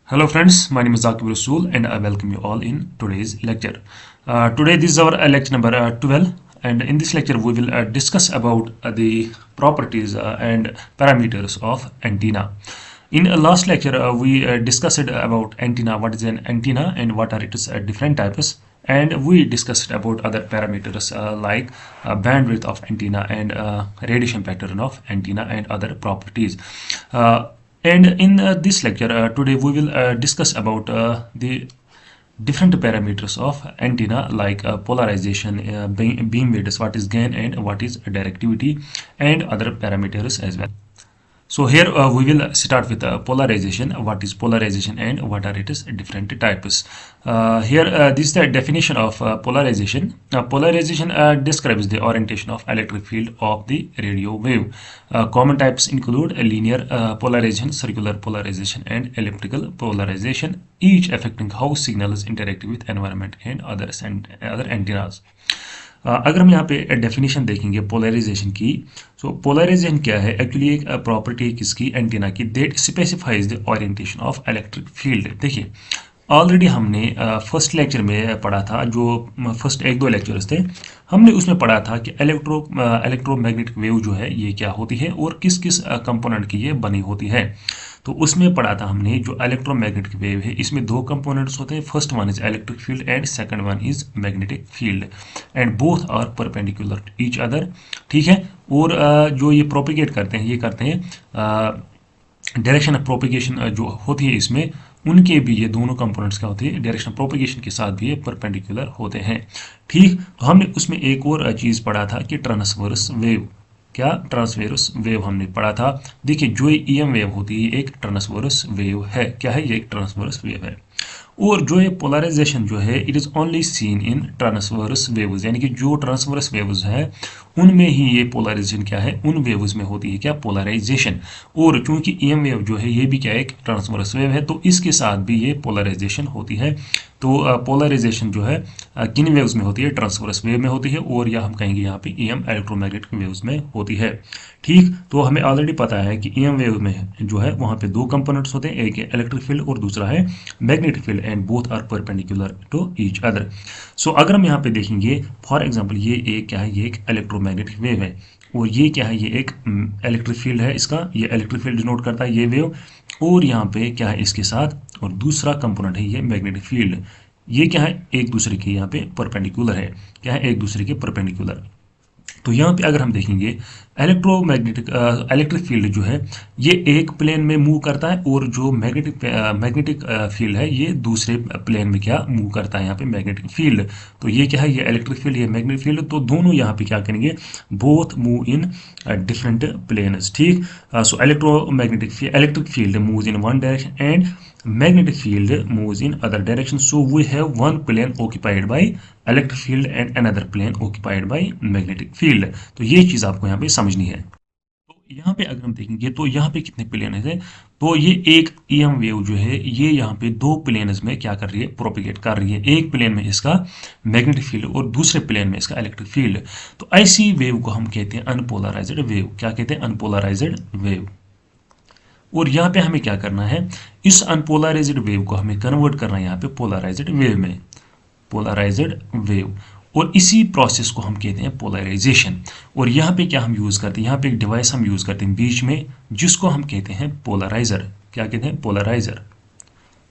Hello friends, my name is Zakir Rasool and I welcome you all in today's lecture. Today this is our lecture number 12, and in this lecture we will discuss about the properties and parameters of antenna. In last lecture we discussed about antenna, what is an antenna and what are its different types, and we discussed about other parameters like bandwidth of antenna and radiation pattern of antenna and other properties. And in this lecture today we will discuss about the different parameters of antenna like polarization, beam width, what is gain and what is directivity, and other parameters as well. So here we will start with polarization. What is polarization and what are its different types? Here this is the definition of polarization. Polarization describes the orientation of electric field of the radio wave. Common types include linear polarization, circular polarization, and elliptical polarization, each affecting how signals interact with environment and other antennas. अगर हम यहाँ पे definition देखेंगे polarisation की, सो polarisation क्या है? Actually एक property है किसकी? एंटीना की, that specifies the orientation of electric field. देखिए ऑलरेडी हमने फर्स्ट लेक्चर में पढ़ा था, जो फर्स्ट एक दो लेक्चर्स थे, हमने उसमें पढ़ा था कि इलेक्ट्रोमैग्नेटिक वेव जो है ये क्या होती है और किस किस कंपोनेंट की ये बनी होती है। तो उसमें पढ़ा था हमने जो इलेक्ट्रोमैग्नेटिक वेव है इसमें दो कंपोनेंट्स होते हैं, first one is electric field and second one is magnetic field, and both are perpendicular to each other. ठीक है, और जो ये प्रोपिगेट करते हैं, ये करते हैं डायरेक्शन ऑफ प्रोपिगेशन जो होती है इसमें, उनके भी ये दोनों कंपोनेंट्स क्या होते हैं, डायरेक्शन प्रोपिगेशन के साथ भी ये परपेंडिकुलर होते हैं। ठीक, तो हमने उसमें एक और चीज़ पढ़ा था कि ट्रांसवर्स वेव, क्या ट्रांसवर्स वेव हमने पढ़ा था। देखिए जो ईएम वेव होती है एक ट्रांसवर्स वेव है। क्या है? ये एक ट्रांसवर्स वेव है। और जो ये पोलराइजेशन जो है it is only seen in transverse waves, यानी कि जो ट्रांसवर्स वेव्स है उनमें ही ये पोलराइजेशन क्या है, उन वेव्स में होती है क्या, पोलराइजेशन। और चूंकि ईएम वेव जो है ये भी क्या है, एक ट्रांसवर्स वेव है, तो इसके साथ भी ये पोलराइजेशन होती है। तो पोलराइजेशन जो है किन वेव्स में होती है? ट्रांसवर्स वेव में होती है, और या हम कहेंगे यहाँ पे ईएम इलेक्ट्रोमैग्नेटिक वेव्स में होती है। ठीक, तो हमें ऑलरेडी पता है कि ईएम वेव में जो है वहाँ पे दो कंपोनेंट्स होते हैं, एक है इलेक्ट्रिक फील्ड और दूसरा है magnetic field, and both are perpendicular to each other. So अगर हम यहाँ पे देखेंगे फॉर एग्जांपल, ये एक क्या है, ये एक इलेक्ट्रोमैग्नेटिक वेव है, और ये क्या है, ये एक इलेक्ट्रिक फील्ड है इसका, ये इलेक्ट्रिक फील्ड डिनोट करता है ये वेव, और यहाँ पे क्या है इसके साथ, और दूसरा कंपोनेंट है ये मैग्नेटिक फील्ड। ये क्या है, एक दूसरे के यहाँ पे परपेंडिकुलर है, क्या है, एक दूसरे के परपेंडिकुलर। तो यहाँ पे अगर हम देखेंगे इलेक्ट्रिक फील्ड जो है ये एक प्लेन में मूव करता है, और जो मैग्नेटिक फील्ड है ये दूसरे प्लेन में क्या मूव करता है, यहाँ पे मैग्नेटिक फील्ड। तो ये क्या है, ये इलेक्ट्रिक फील्ड, ये मैग्नेटिक फील्ड, तो दोनों यहाँ पे क्या करेंगे, both move in different planes. ठीक, so electric field moves in one direction and magnetic field moves in other direction, so we have one plane occupied by electric field and another plane occupied by magnetic field। तो ये चीज आपको यहाँ पे समझनी है। तो यहाँ पे अगर हम देखेंगे तो यहाँ पे कितने प्लेन है, तो ये एक ईएम वेव जो है ये यहाँ पे दो प्लेन्स में क्या कर रही है, प्रोपिगेट कर रही है। एक प्लेन में इसका मैग्नेटिक फील्ड और दूसरे प्लेन में इसका इलेक्ट्रिक फील्ड। तो ऐसी वेव को हम कहते हैं अनपोलराइज्ड वेव। क्या कहते हैं? Unpolarised wave. और यहाँ पे हमें क्या करना है, इस अनपोलराइज्ड वेव को हमें कन्वर्ट करना है यहाँ पे पोलराइज्ड वेव में, पोलराइज्ड वेव। और इसी प्रोसेस को हम कहते हैं पोलराइजेशन। और यहाँ पे क्या हम यूज करते हैं, यहाँ पे एक डिवाइस हम यूज करते हैं बीच में, जिसको हम कहते हैं पोलराइजर। क्या कहते हैं? Polariser,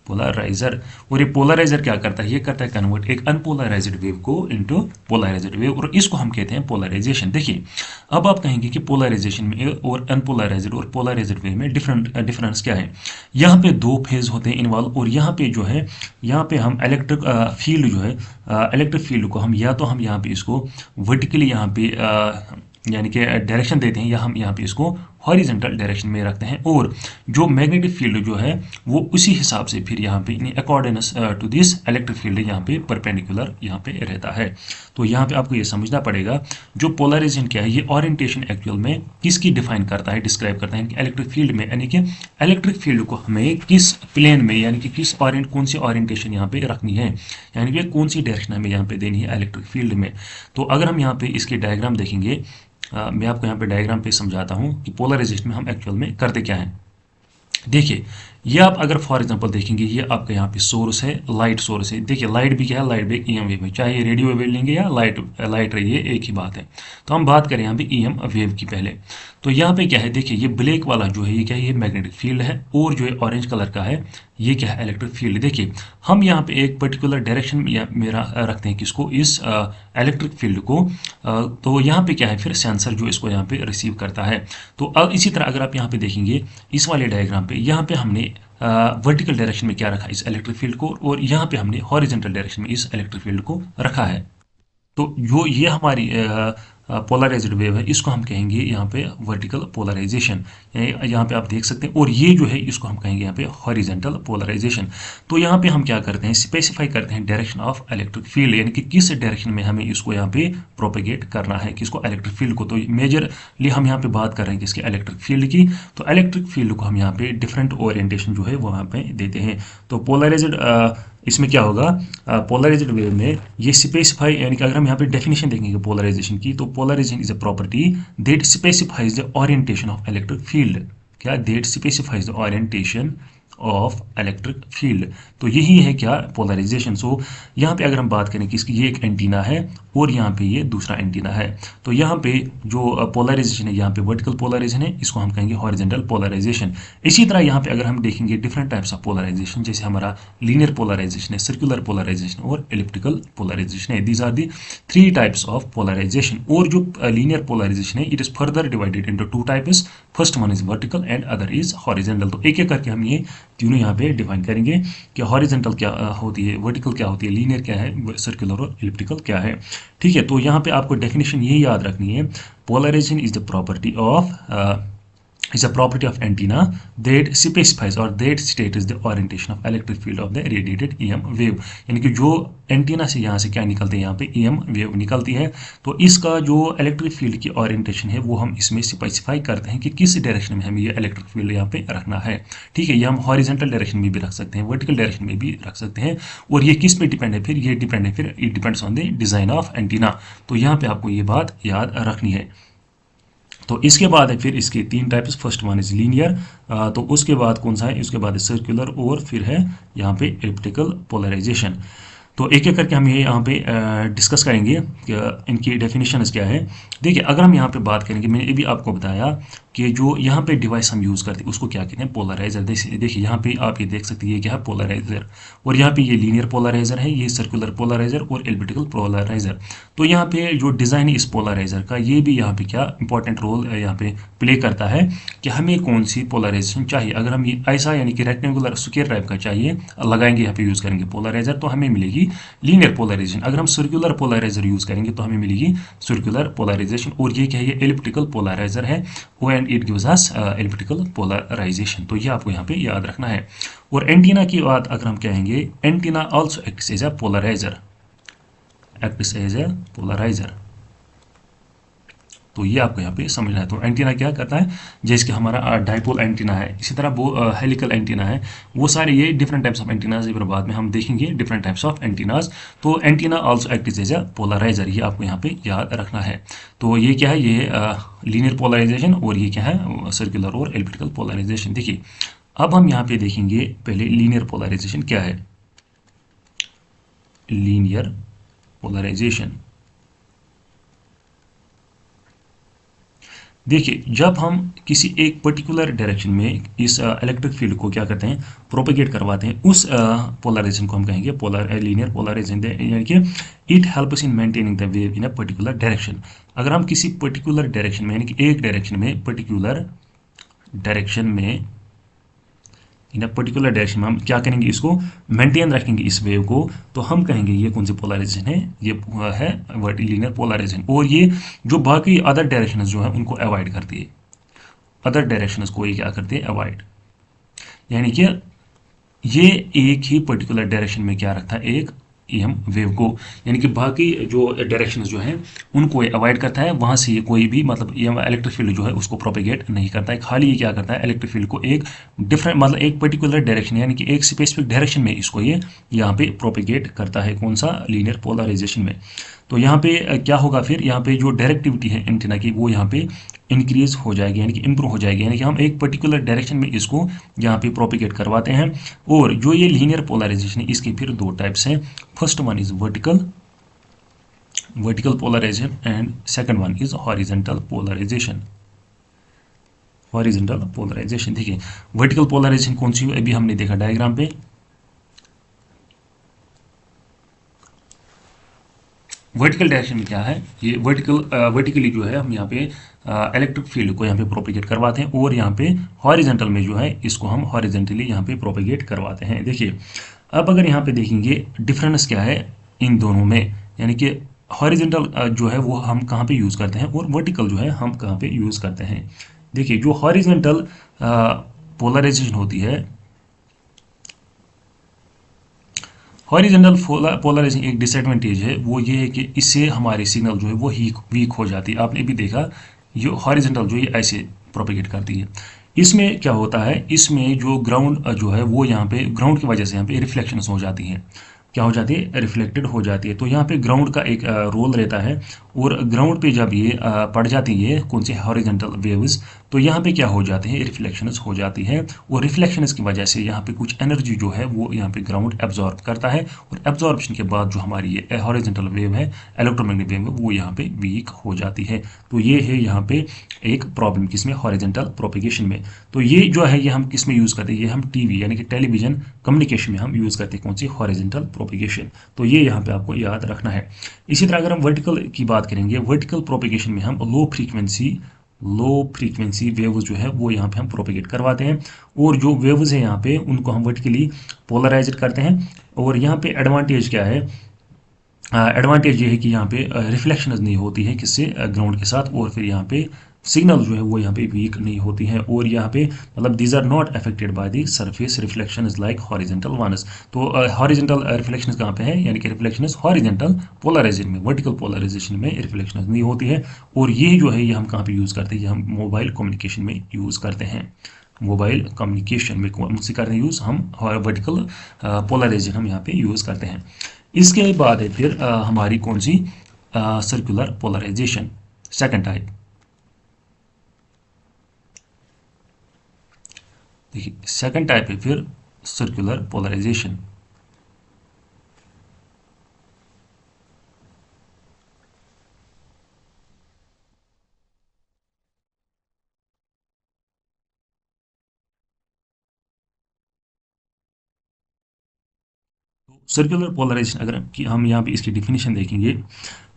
polariser. और ये पोलराइजर क्या करता है, ये करता है कन्वर्ट एक अनपोलराइज्ड वेव को इनटू पोलराइज्ड वेव, और इसको हम कहते हैं पोलराइजेशन। देखिए अब आप कहेंगे कि पोलराइजेशन में और अनपोलराइज्ड और पोलराइज्ड वेव में डिफरेंस क्या है। यहाँ पे दो फेज होते हैं इन्वॉल्व, और यहाँ पे जो है, यहाँ पे हम इलेक्ट्रिक फील्ड जो है, इलेक्ट्रिक फील्ड को हम या तो हम यहाँ पे इसको वर्टिकली यहाँ पे यानी कि डायरेक्शन देते हैं, या हम यहाँ पे इसको हॉरिजेंटल डायरेक्शन में रखते हैं, और जो मैग्नेटिक फील्ड जो है वो उसी हिसाब से फिर यहाँ पे इन अकॉर्डिंगस टू दिस इलेक्ट्रिक फील्ड यहाँ पे परपेंडिकुलर यहाँ पे रहता है। तो यहाँ पे आपको ये समझना पड़ेगा जो पोलराइजेशन क्या है, ये ओरिएंटेशन एक्चुअल में किसकी डिफाइन करता है, डिस्क्राइब करता है कि इलेक्ट्रिक फील्ड में, यानी कि इलेक्ट्रिक फील्ड को हमें किस प्लेन में, यानी कि किस कौन सी ओरिएंटेशन यहाँ पे रखनी है, यानी कि कौन सी डायरेक्शन हमें यहाँ पे देनी है इलेक्ट्रिक फील्ड में। तो अगर हम यहाँ पे इसके डायग्राम देखेंगे, मैं आपको यहाँ पे डायग्राम पे समझाता हूँ कि पोलराइजेशन में हम एक्चुअल में करते क्या हैं। देखिए ये आप अगर फॉर एग्जांपल देखेंगे, ये आपका यहाँ पे सोर्स है, लाइट सोर्स है। देखिए लाइट भी क्या है, लाइट भी ईएम वेव है, चाहे ये रेडियो वेव लेंगे या लाइट रही है, एक ही बात है। तो हम बात करें यहाँ पे ईएम वेव की पहले। तो यहाँ पे क्या है, देखिए ये ब्लैक वाला जो है ये क्या है, ये मैग्नेटिक फील्ड है, और जो है ऑरेंज कलर का है ये क्या है, इलेक्ट्रिक फील्ड। देखिए हम यहाँ पे एक पर्टिकुलर डायरेक्शन में रखते हैं किसको, इस इलेक्ट्रिक फील्ड को। तो यहाँ पे क्या है, फिर सेंसर जो इसको यहाँ पे रिसीव करता है। तो अब इसी तरह अगर आप यहाँ पे देखेंगे इस वाले डायग्राम पे, यहाँ पे हमने वर्टिकल डायरेक्शन में क्या रखा, इस इलेक्ट्रिक फील्ड को, और यहाँ पे हमने हॉरिजॉन्टल डायरेक्शन में इस इलेक्ट्रिक फील्ड को रखा है। तो जो ये हमारी पोलराइज्ड वेव है, इसको हम कहेंगे यहाँ पे वर्टिकल पोलराइजेशन। यहाँ पे आप देख सकते हैं, और ये जो है इसको हम कहेंगे यहाँ पे हॉरिजॉन्टल पोलराइजेशन। तो यहाँ पे हम क्या करते हैं, स्पेसिफाई करते हैं डायरेक्शन ऑफ इलेक्ट्रिक फील्ड, यानी कि किस डायरेक्शन में हमें इसको यहाँ पे प्रोपेगेट करना है, किसको, इलेक्ट्रिक फील्ड को। तो मेजरली हम यहाँ पे बात कर रहे हैं किसके, इलेक्ट्रिक फील्ड की। तो इलेक्ट्रिक फील्ड को हम यहाँ पे डिफरेंट ओरिएंटेशन जो है वो यहाँ पे देते हैं। तो पोलराइज्ड इसमें क्या होगा, पोलराइज्ड वेव में ये स्पेसिफाई, यानी कि अगर हम यहाँ पे डेफिनेशन देखेंगे पोलराइजेशन की, तो polarisation is a property that specifies the orientation of electric field. क्या, that specifies the orientation of electric field. तो यही है क्या, पोलराइजेशन। सो यहाँ पे अगर हम बात करें कि इसकी ये एक एंटीना है और यहाँ पे ये दूसरा एंटीना है, तो यहाँ पे जो पोलराइजेशन है, यहाँ पे वर्टिकल पोलराइजेशन है, इसको हम कहेंगे हॉरिजॉन्टल पोलराइजेशन। इसी तरह यहाँ पे अगर हम देखेंगे डिफरेंट टाइप्स ऑफ पोलराइजेशन, जैसे हमारा लीनियर पोलराइजेशन है, सर्कुलर पोलराइजेशन और एलिप्टिकल पोलराइजेशन है। These are the 3 types of polarization. और जो लीनियर पोलराइजेशन है, it is further divided into 2 types. First one is vertical and other is horizontal. तो एक एक करके हम ये तीनों यहाँ पे डिफाइन करेंगे कि हॉरिजॉन्टल क्या होती है, वर्टिकल क्या होती है, लीनियर क्या है, सर्कुलर और एलिप्टिकल क्या है। ठीक है, तो यहाँ पे आपको डेफिनेशन ये याद रखनी है, polarization is the property of is a property of antenna that specifies or that states the orientation of electric field of the radiated EM wave। यानी कि जो एंटीना से यहाँ से क्या निकलते हैं, यहाँ पे EM वेव निकलती है, तो इसका जो इलेक्ट्रिक फील्ड की ओरिएंटेशन है वो हम इसमें स्पेसिफाई करते हैं कि किस डायरेक्शन में हमें ये इलेक्ट्रिक फील्ड यहाँ पे रखना है। ठीक है, ये हम हॉरिजॉन्टल डायरेक्शन में भी रख सकते हैं, वर्टिकल डायरेक्शन में भी रख सकते हैं। और ये किस पे डिपेंड है, फिर ये डिपेंड है, फिर it depends on the design of antenna. तो यहाँ पे आपको ये बात याद रखनी है। तो इसके बाद है फिर इसके 3 types. First one is linear, तो उसके बाद कौन सा है, उसके बाद सर्कुलर, और फिर है यहाँ पे एलिप्टिकल पोलराइजेशन। तो एक एक करके हम ये यहाँ पे डिस्कस करेंगे कि इनकी डेफिनेशन क्या है। देखिए अगर हम यहाँ पे बात करेंगे, मैंने ये भी आपको बताया कि जो यहाँ पे डिवाइस हम यूज़ करते हैं उसको क्या कहते हैं, पोलराइजर। देखिए यहाँ पे आप ये देख सकते हैं, ये क्या है, पोलराइजर। और यहाँ पे ये लीनियर पोलराइजर है, ये सर्कुलर पोलराइजर और एलिप्टिकल पोलराइजर। तो यहाँ पे जो डिज़ाइन है इस पोलराइजर का, ये भी यहाँ पे क्या इंपॉर्टेंट रोल यहाँ पे प्ले करता है कि हमें कौन सी पोलराइजेशन चाहिए। अगर हम ये ऐसा यानी कि रेक्टेंगुलर स्क्वायर टाइप का चाहिए, लगाएंगे यहाँ पे यूज़ करेंगे पोलराइजर, तो हमें मिलेगी लीनियर पोलराइजेशन। अगर हम सर्कुलर पोलराइजर यूज़ करेंगे तो हमें मिलेगी सर्कुलर पोलराइजेशन। और ये क्या है, ये एलिप्टिकल पोलराइजर है, and it gives us elliptical polarization. तो ये आपको यहाँ पे याद रखना है। और एंटीना की बात अगर हम कहेंगे, antenna also acts as a polarizer, acts as a polarizer. तो ये आपको यहाँ पे समझना है। तो एंटीना क्या करता है, जैसे कि हमारा डाइपोल एंटीना है, इसी तरह वो हेलिकल एंटीना है, वो सारे ये डिफरेंट टाइप्स ऑफ एंटीनाज, फिर बाद में हम देखेंगे डिफरेंट टाइप्स ऑफ एंटीनाज। तो antenna also acts as a polarizer, ये आपको यहाँ पे याद रखना है। तो ये क्या है, ये लीनियर पोलराइजेशन, और ये क्या है, सर्कुलर और एलिप्टिकल पोलराइजेशन। देखिए अब हम यहाँ पे देखेंगे पहले लीनियर पोलराइजेशन क्या है। लीनियर पोलराइजेशन, देखिए जब हम किसी एक पर्टिकुलर डायरेक्शन में इस इलेक्ट्रिक फील्ड को क्या करते हैं, प्रोपेगेट करवाते हैं, उस पोलराइजेशन को हम कहेंगे लीनियर पोलराइजेशन। यानी कि it helps in maintaining the wave in a particular direction. अगर हम किसी पर्टिकुलर डायरेक्शन में, यानी कि एक डायरेक्शन में, पर्टिकुलर डायरेक्शन में, इन अ पर्टिकुलर डायरेक्शन में हम क्या करेंगे, इसको मेंटेन रखेंगे इस वेव को, तो हम कहेंगे ये कौन सी पोलराइजेशन है, ये है लीनियर पोलराइजेशन। और ये जो बाकी अदर डायरेक्शन जो है उनको अवॉइड करती है, अदर डायरेक्शन को ये क्या करती है, अवॉइड। यानी कि ये एक ही पर्टिकुलर डायरेक्शन में क्या रखता है, एक EM वेव को, यानी कि बाकी जो डायरेक्शन जो हैं उनको ये अवॉइड करता है, वहाँ से ये कोई भी मतलब EM इलेक्ट्रिक फील्ड जो है उसको प्रोपेगेट नहीं करता है। खाली ये क्या करता है, इलेक्ट्रिक फील्ड को एक डिफरेंट मतलब एक पर्टिकुलर डायरेक्शन, यानी कि एक स्पेसिफिक डायरेक्शन में इसको ये यहाँ पे प्रोपेगेट करता है। कौन सा, लीनियर पोलराइजेशन में। तो यहाँ पे क्या होगा फिर, यहाँ पे जो डायरेक्टिविटी है एंटीना की वो यहाँ पे इंक्रीज हो जाएगी, यानी कि इंप्रूव हो जाएगी, यानी कि हम एक पर्टिकुलर डायरेक्शन में इसको यहाँ पे प्रोपिगेट करवाते हैं। और जो ये लीनियर पोलराइजेशन है इसके फिर दो टाइप्स हैं। First one is vertical polarization and second one is horizontal polarization. Horizontal polarization, देखिए वर्टिकल पोलराइजेशन कौन सी है अभी हमने देखा डायग्राम पे। वर्टिकल डायरेक्शन में क्या है, ये वर्टिकली जो है हम यहाँ पे इलेक्ट्रिक फील्ड को यहाँ पे प्रोपिगेट करवाते हैं, और यहाँ पे हॉरिजॉन्टल में जो है इसको हम हॉरिजॉन्टली यहाँ पे प्रोपिगेट करवाते हैं। देखिए अब अगर यहाँ पे देखेंगे डिफरेंस क्या है इन दोनों में, यानी कि हॉरिजॉन्टल जो है वो हम कहाँ पे यूज़ करते हैं और वर्टिकल जो है हम कहाँ पे यूज़ करते हैं। देखिए जो हॉरिजॉन्टल पोलराइजेशन होती है, हॉरिजॉन्टल पोलराइजेशन एक डिसएडवांटेज है वो ये है कि इससे हमारी सिग्नल जो है वो वीक हो जाती है। आपने भी देखा ये हॉरिजॉन्टल जो है ऐसे प्रोपेगेट करती है। इसमें क्या होता है, इसमें जो ग्राउंड जो है वो यहाँ पे ग्राउंड की वजह से यहाँ पे रिफ्लेक्शंस हो जाती हैं, क्या हो जाती है, रिफ्लेक्टेड हो जाती है। तो यहाँ पे ग्राउंड का एक रोल रहता है, और ग्राउंड पे जब ये पड़ जाती है कौन से हॉरिजॉन्टल वेव्स, तो यहाँ पे क्या हो जाते हैं, रिफ्लेक्शंस हो जाती है, और रिफ्लेक्शंस की वजह से यहाँ पे कुछ एनर्जी जो है वो यहाँ पे ग्राउंड एब्जॉर्ब करता है, और एब्जॉर्बशन के बाद जो हमारी ये हॉरिजॉन्टल वेव है, इलेक्ट्रोमैग्नेटिक वेव, वो यहाँ पे वीक हो जाती है। तो ये है यहाँ पे एक प्रॉब्लम किसमें, हॉरिजॉन्टल प्रोपिगेशन में। तो ये जो है ये हम किस में यूज़ करते हैं, ये हम टीवी यानी कि टेलीविजन कम्युनिकेशन में हम यूज़ करते हैं कौन सी, हॉरिजॉन्टल प्रोपिगेशन। तो ये यहाँ पे आपको याद रखना है। इसी तरह अगर हम वर्टिकल की बात करेंगे, वर्टिकल प्रोपिगेशन में हम लो फ्रीक्वेंसी वेव्स जो है वो यहाँ पे हम प्रोपिगेट करवाते हैं, और जो वेव्स है यहाँ पे उनको हम वर्टिकली पोलराइज करते हैं। और यहाँ पे एडवांटेज क्या है, एडवांटेज ये है कि यहाँ पे रिफ्लेक्शन नहीं होती है किससे, ग्राउंड के साथ, और फिर यहाँ पे सिग्नल जो है वो यहाँ पे वीक नहीं होती है, और यहाँ पे मतलब these are not affected by the surface reflection like horizontal ones. तो हॉरिजॉन्टल रिफ्लेक्शन कहाँ पे है, यानी कि रिफ्लेक्शन हॉरिजॉन्टल पोलराइजेशन में, वर्टिकल पोलराइजेशन में रिफ्लेक्शन नहीं होती है। और ये जो है ये हम कहाँ पे यूज़ करते हैं, ये हम मोबाइल कम्युनिकेशन में यूज़ करते हैं। मोबाइल कम्युनिकेशन में कौन सी करते हैं यूज़, हम वर्टिकल पोलराइजेशन हम यहाँ पे यूज़ करते हैं। इसके बाद है फिर हमारी कौन सी, सर्कुलर पोलराइजेशन, सेकंड टाइप। देखिए सेकंड टाइप है फिर सर्कुलर पोलराइजेशन। सर्कुलर पोलराइजेशन अगर हम यहाँ पे इसकी डिफिनीशन देखेंगे,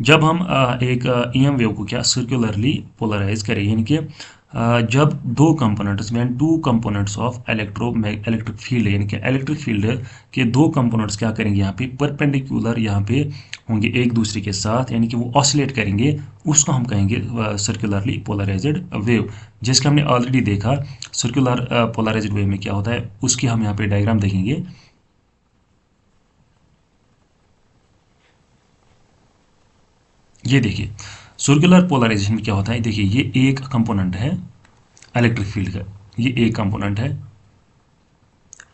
जब हम एक ईएम वेव को क्या सर्कुलरली पोलराइज करें, यानी कि जब दो कंपोनेंट्स में two components of electric field, यानी कि इलेक्ट्रिक फील्ड के दो कंपोनेंट्स क्या करेंगे, यहाँ पे परपेंडिकुलर यहाँ पे होंगे एक दूसरे के साथ, यानी कि वो ऑसिलेट करेंगे, उसको हम कहेंगे सर्कुलरली पोलराइज्ड वेव। जिसका हमने ऑलरेडी देखा सर्कुलर पोलराइज्ड वेव में क्या होता है, उसकी हम यहाँ पे डायग्राम देखेंगे। ये देखिए सर्कुलर पोलराइजेशन में क्या होता है, देखिए ये एक कंपोनेंट है इलेक्ट्रिक फील्ड का, ये एक कंपोनेंट है,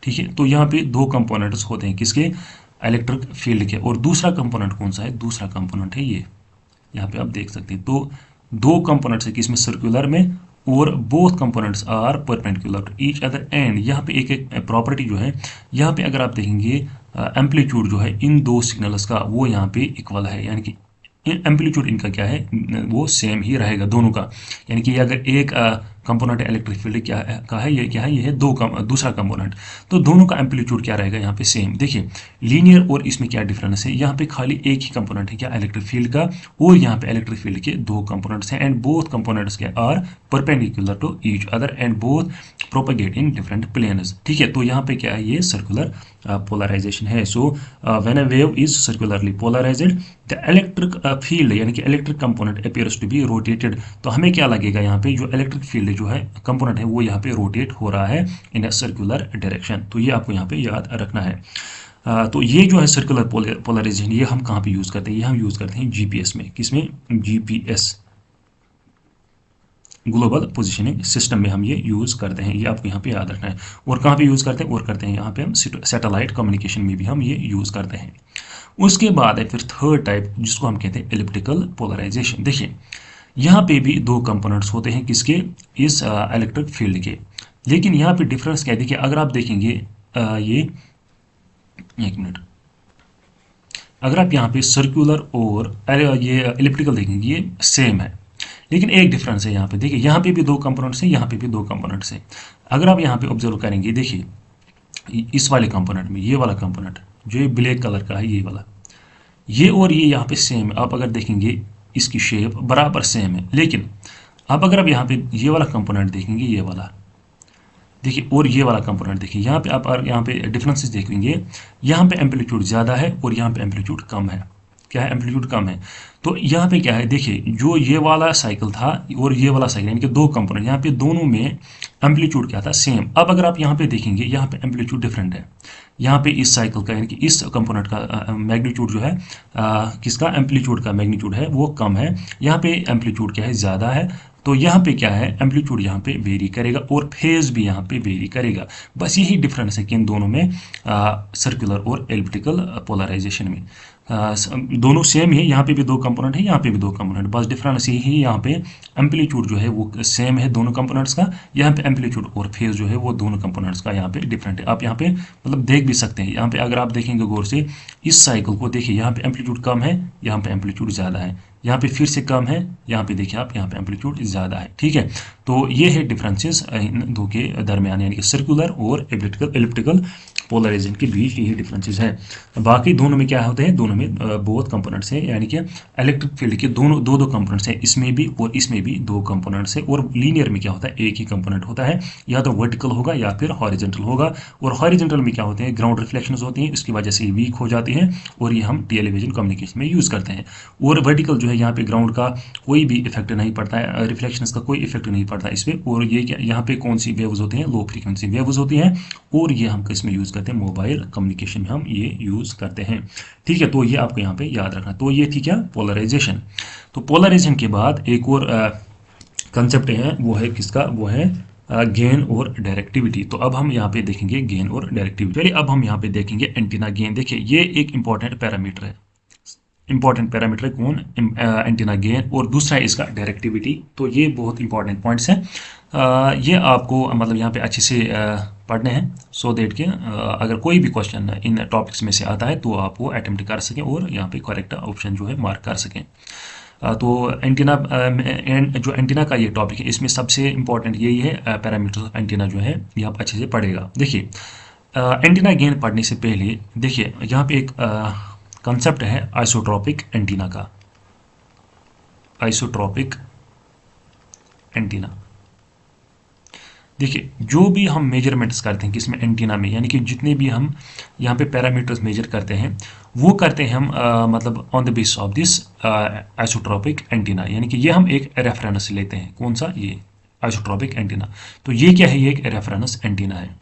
ठीक है। तो यहाँ पे दो कंपोनेंट्स होते हैं किसके, इलेक्ट्रिक फील्ड के, और दूसरा कंपोनेंट कौन सा है, दूसरा कंपोनेंट है ये, यहाँ पे आप देख सकते हैं। तो दो कंपोनेंट्स है किसमें, सर्कुलर में, और both components are perpendicular to each other, and यहाँ पे एक एक प्रॉपर्टी जो है, यहाँ पे अगर आप देखेंगे एम्पलीट्यूड जो है इन दो सिग्नल्स का वो यहाँ पे इक्वल है, यानी कि एम्पलीट्यूड इनका क्या है, वो सेम ही रहेगा दोनों का। यानी कि अगर एक कंपोनेंट इलेक्ट्रिक फील्ड क्या है का है, ये क्या है, ये है दूसरा कंपोनेंट, तो दोनों का एम्पलीट्यूड क्या रहेगा यहाँ पे सेम। देखिए लीनियर और इसमें क्या डिफरेंस है, यहाँ पे खाली एक ही कंपोनेंट है क्या, इलेक्ट्रिक फील्ड का, और यहाँ पे इलेक्ट्रिक फील्ड के दो कंपोनेंट्स हैं, एंड बोथ कंपोनेंट्स के are perpendicular to each other and both propagate in different planes, ठीक है। तो यहाँ पे क्या है, ये सर्कुलर पोलराइजेशन है। So when a wave is circularly polarized the electric field यानी कि electric component appears to be rotated, तो हमें क्या लगेगा, यहाँ पे जो इलेक्ट्रिक फील्ड जो है कंपोनेंट है वो यहाँ पे रोटेट हो रहा है इन अ सर्कुलर डायरेक्शन। तो ये आपको यहाँ पे याद रखना है। तो ये जो है सर्कुलर पोलराइजेशन ये हम कहाँ पे यूज़ करते हैं, ये हम यूज़ करते हैं जीपीएस में, किसमें, जीपीएस, ग्लोबल पोजिशनिंग सिस्टम में हम ये यूज़ करते हैं, ये आपको यहाँ पे याद रखना है। और कहाँ पे यूज़ करते हैं, और करते हैं यहाँ पे हम सैटेलाइट कम्युनिकेशन में भी हम ये यूज़ करते हैं। उसके बाद है फिर थर्ड टाइप जिसको हम कहते हैं एलिप्टिकल पोलराइजेशन। देखिए यहाँ पे भी दो कंपोनेंट्स होते हैं किसके, इस इलेक्ट्रिक फील्ड के, लेकिन यहाँ पे डिफरेंस क्या है, देखिए अगर आप देखेंगे ये एक मिनट, अगर आप यहाँ पे सर्कुलर और ये एलिप्टिकल देखेंगे ये सेम है, लेकिन एक डिफरेंस है यहाँ पे। देखिए यहाँ पे भी दो कंपोनेंट्स हैं, यहाँ पे भी दो कंपोनेंट्स हैं। अगर आप यहाँ पे ऑब्जर्व करेंगे, देखिए इस वाले कंपोनेंट में ये वाला कंपोनेंट जो ये ब्लैक कलर का है, ये वाला, ये और ये यहाँ पे सेम है। आप अगर देखेंगे इसकी शेप बराबर सेम है, लेकिन अब अगर आप यहाँ पे ये वाला कंपोनेंट देखेंगे, ये वाला देखिए, और ये वाला कंपोनेंट देखिए, यहाँ पे आप यहाँ पे डिफरेंसेस देखेंगे, यहाँ पे एम्पलीट्यूड ज़्यादा है और यहाँ पे एम्पलीट्यूड कम है। क्या है, एम्पलीट्यूड कम है। तो यहाँ पे क्या है, देखिए जो ये वाला साइकिल था और ये वाला साइकिल, यानी कि दो कंपोनेंट, यहाँ पे दोनों में एम्पलीट्यूड क्या था, सेम। अब अगर आप यहाँ पे देखेंगे, यहाँ पे एम्पलीट्यूड डिफरेंट है। यहाँ पे इस साइकिल का यानी कि इस कंपोनेंट का मैग्नीट्यूड जो है, किसका एम्पलीट्यूड का मैग्नीट्यूड है वो कम है, यहाँ पे एम्पलीट्यूड क्या है, ज़्यादा है। तो यहाँ पे क्या है, एम्पलीट्यूड यहाँ पे वेरी करेगा और फेज भी यहाँ पे वेरी करेगा। बस यही डिफरेंस है कि इन दोनों में सर्कुलर और एलिप्टिकल पोलराइजेशन में। दोनों सेम ही है, यहाँ पे भी दो कंपोनेंट है, यहाँ पे भी दो कंपोनेंट, बस डिफरेंस यही है, यहाँ पे एम्पलीट्यूड जो है वो सेम है दोनों कंपोनेंट्स का, यहाँ पे एम्पलीट्यूड और फेज जो है वो दोनों कंपोनेंट्स का यहाँ पे डिफरेंट है। आप यहाँ पे मतलब देख भी सकते हैं, यहाँ पे अगर आप देखेंगे गौर से इस साइकिल को, देखिए यहाँ पे एम्पलीट्यूड कम है, यहाँ पे एम्पलीट्यूड ज़्यादा है, यहाँ पे फिर से कम है, यहाँ पे देखिए आप, यहाँ पे एम्पलीट्यूड ज़्यादा है। ठीक है, तो ये है डिफरेंसेस इन दो के दरमियान, यानी कि सर्कुलर और एलिप्टिकल पोलराइजेशन के बीच यही डिफरेंसेस है। बाकी दोनों में क्या होते हैं, दोनों में बोथ कंपोनेंट्स हैं, यानी कि इलेक्ट्रिक फील्ड के दोनों दो दो कंपोनेंट्स हैं, इसमें भी और इसमें भी दो कंपोनेंट्स हैं। और लीनियर में क्या होता है, एक ही कंपोनेंट होता है, या तो वर्टिकल होगा या फिर हॉरिजॉन्टल होगा। और हॉरिजॉन्टल में क्या होते हैं, ग्राउंड रिफ्लेक्शंस होती हैं, इसकी वजह से वीक हो जाती हैं और ये हम टेलीविजन कम्युनिकेशन में यूज़ करते हैं। और वर्टिकल जो है, यहाँ पे ग्राउंड का कोई भी इफेक्ट नहीं पड़ता है, रिफ्लेक्शंस का कोई इफेक्ट नहीं पड़ता इस पर। और ये क्या, यहाँ पे कौन सी वेव्स होती हैं, लो फ्रीक्वेंसी वेव्स होती हैं, और ये हम किस में यूज़ करते हैं, मोबाइल कम्युनिकेशन में हम ये यूज़ करते हैं। ठीक है, तो ये आपको यहाँ पे याद रखना। तो ये थी क्या, पोलराइजेशन। तो पोलराइजेशन के बाद एक और कंसेप्ट है, वो है किसका, वो है गेन और डायरेक्टिविटी। तो अब हम यहाँ पे देखेंगे गेन और डायरेक्टिविटी। चलिए अब हम यहाँ पे देखेंगे एंटीना गेन। देखिए ये एक इंपॉर्टेंट पैरामीटर है, इंपॉर्टेंट पैरामीटर है कौन, एंटीना गेन, और दूसरा है इसका डायरेक्टिविटी। तो ये बहुत इंपॉर्टेंट पॉइंट्स हैं, ये आपको मतलब यहाँ पे अच्छे से पढ़ने हैं, सो देट के अगर कोई भी क्वेश्चन इन टॉपिक्स में से आता है तो आप वो अटेम्प्ट कर सकें और यहाँ पे करेक्ट ऑप्शन जो है मार्क कर सकें। तो एंटीना जो एंटीना का ये टॉपिक है, इसमें सबसे इंपॉर्टेंट यही है, पैरामीटर एंटीना जो है ये आप अच्छे से पढ़ेगा। देखिए एंटीना गेन पढ़ने से पहले देखिए यहाँ पे एक कंसेप्ट है आइसोट्रॉपिक एंटीना का, आइसोट्रॉपिक एंटीना। देखिए जो भी हम मेजरमेंट्स करते हैं किसमें, एंटीना में, यानी कि जितने भी हम यहाँ पे पैरामीटर्स मेजर करते हैं वो करते हैं हम मतलब on the base of this isotropic antenna, यानी कि ये हम एक रेफरेंस लेते हैं, कौन सा, ये आइसोट्रॉपिक एंटीना। तो ये क्या है, ये एक रेफरेंस एंटीना है,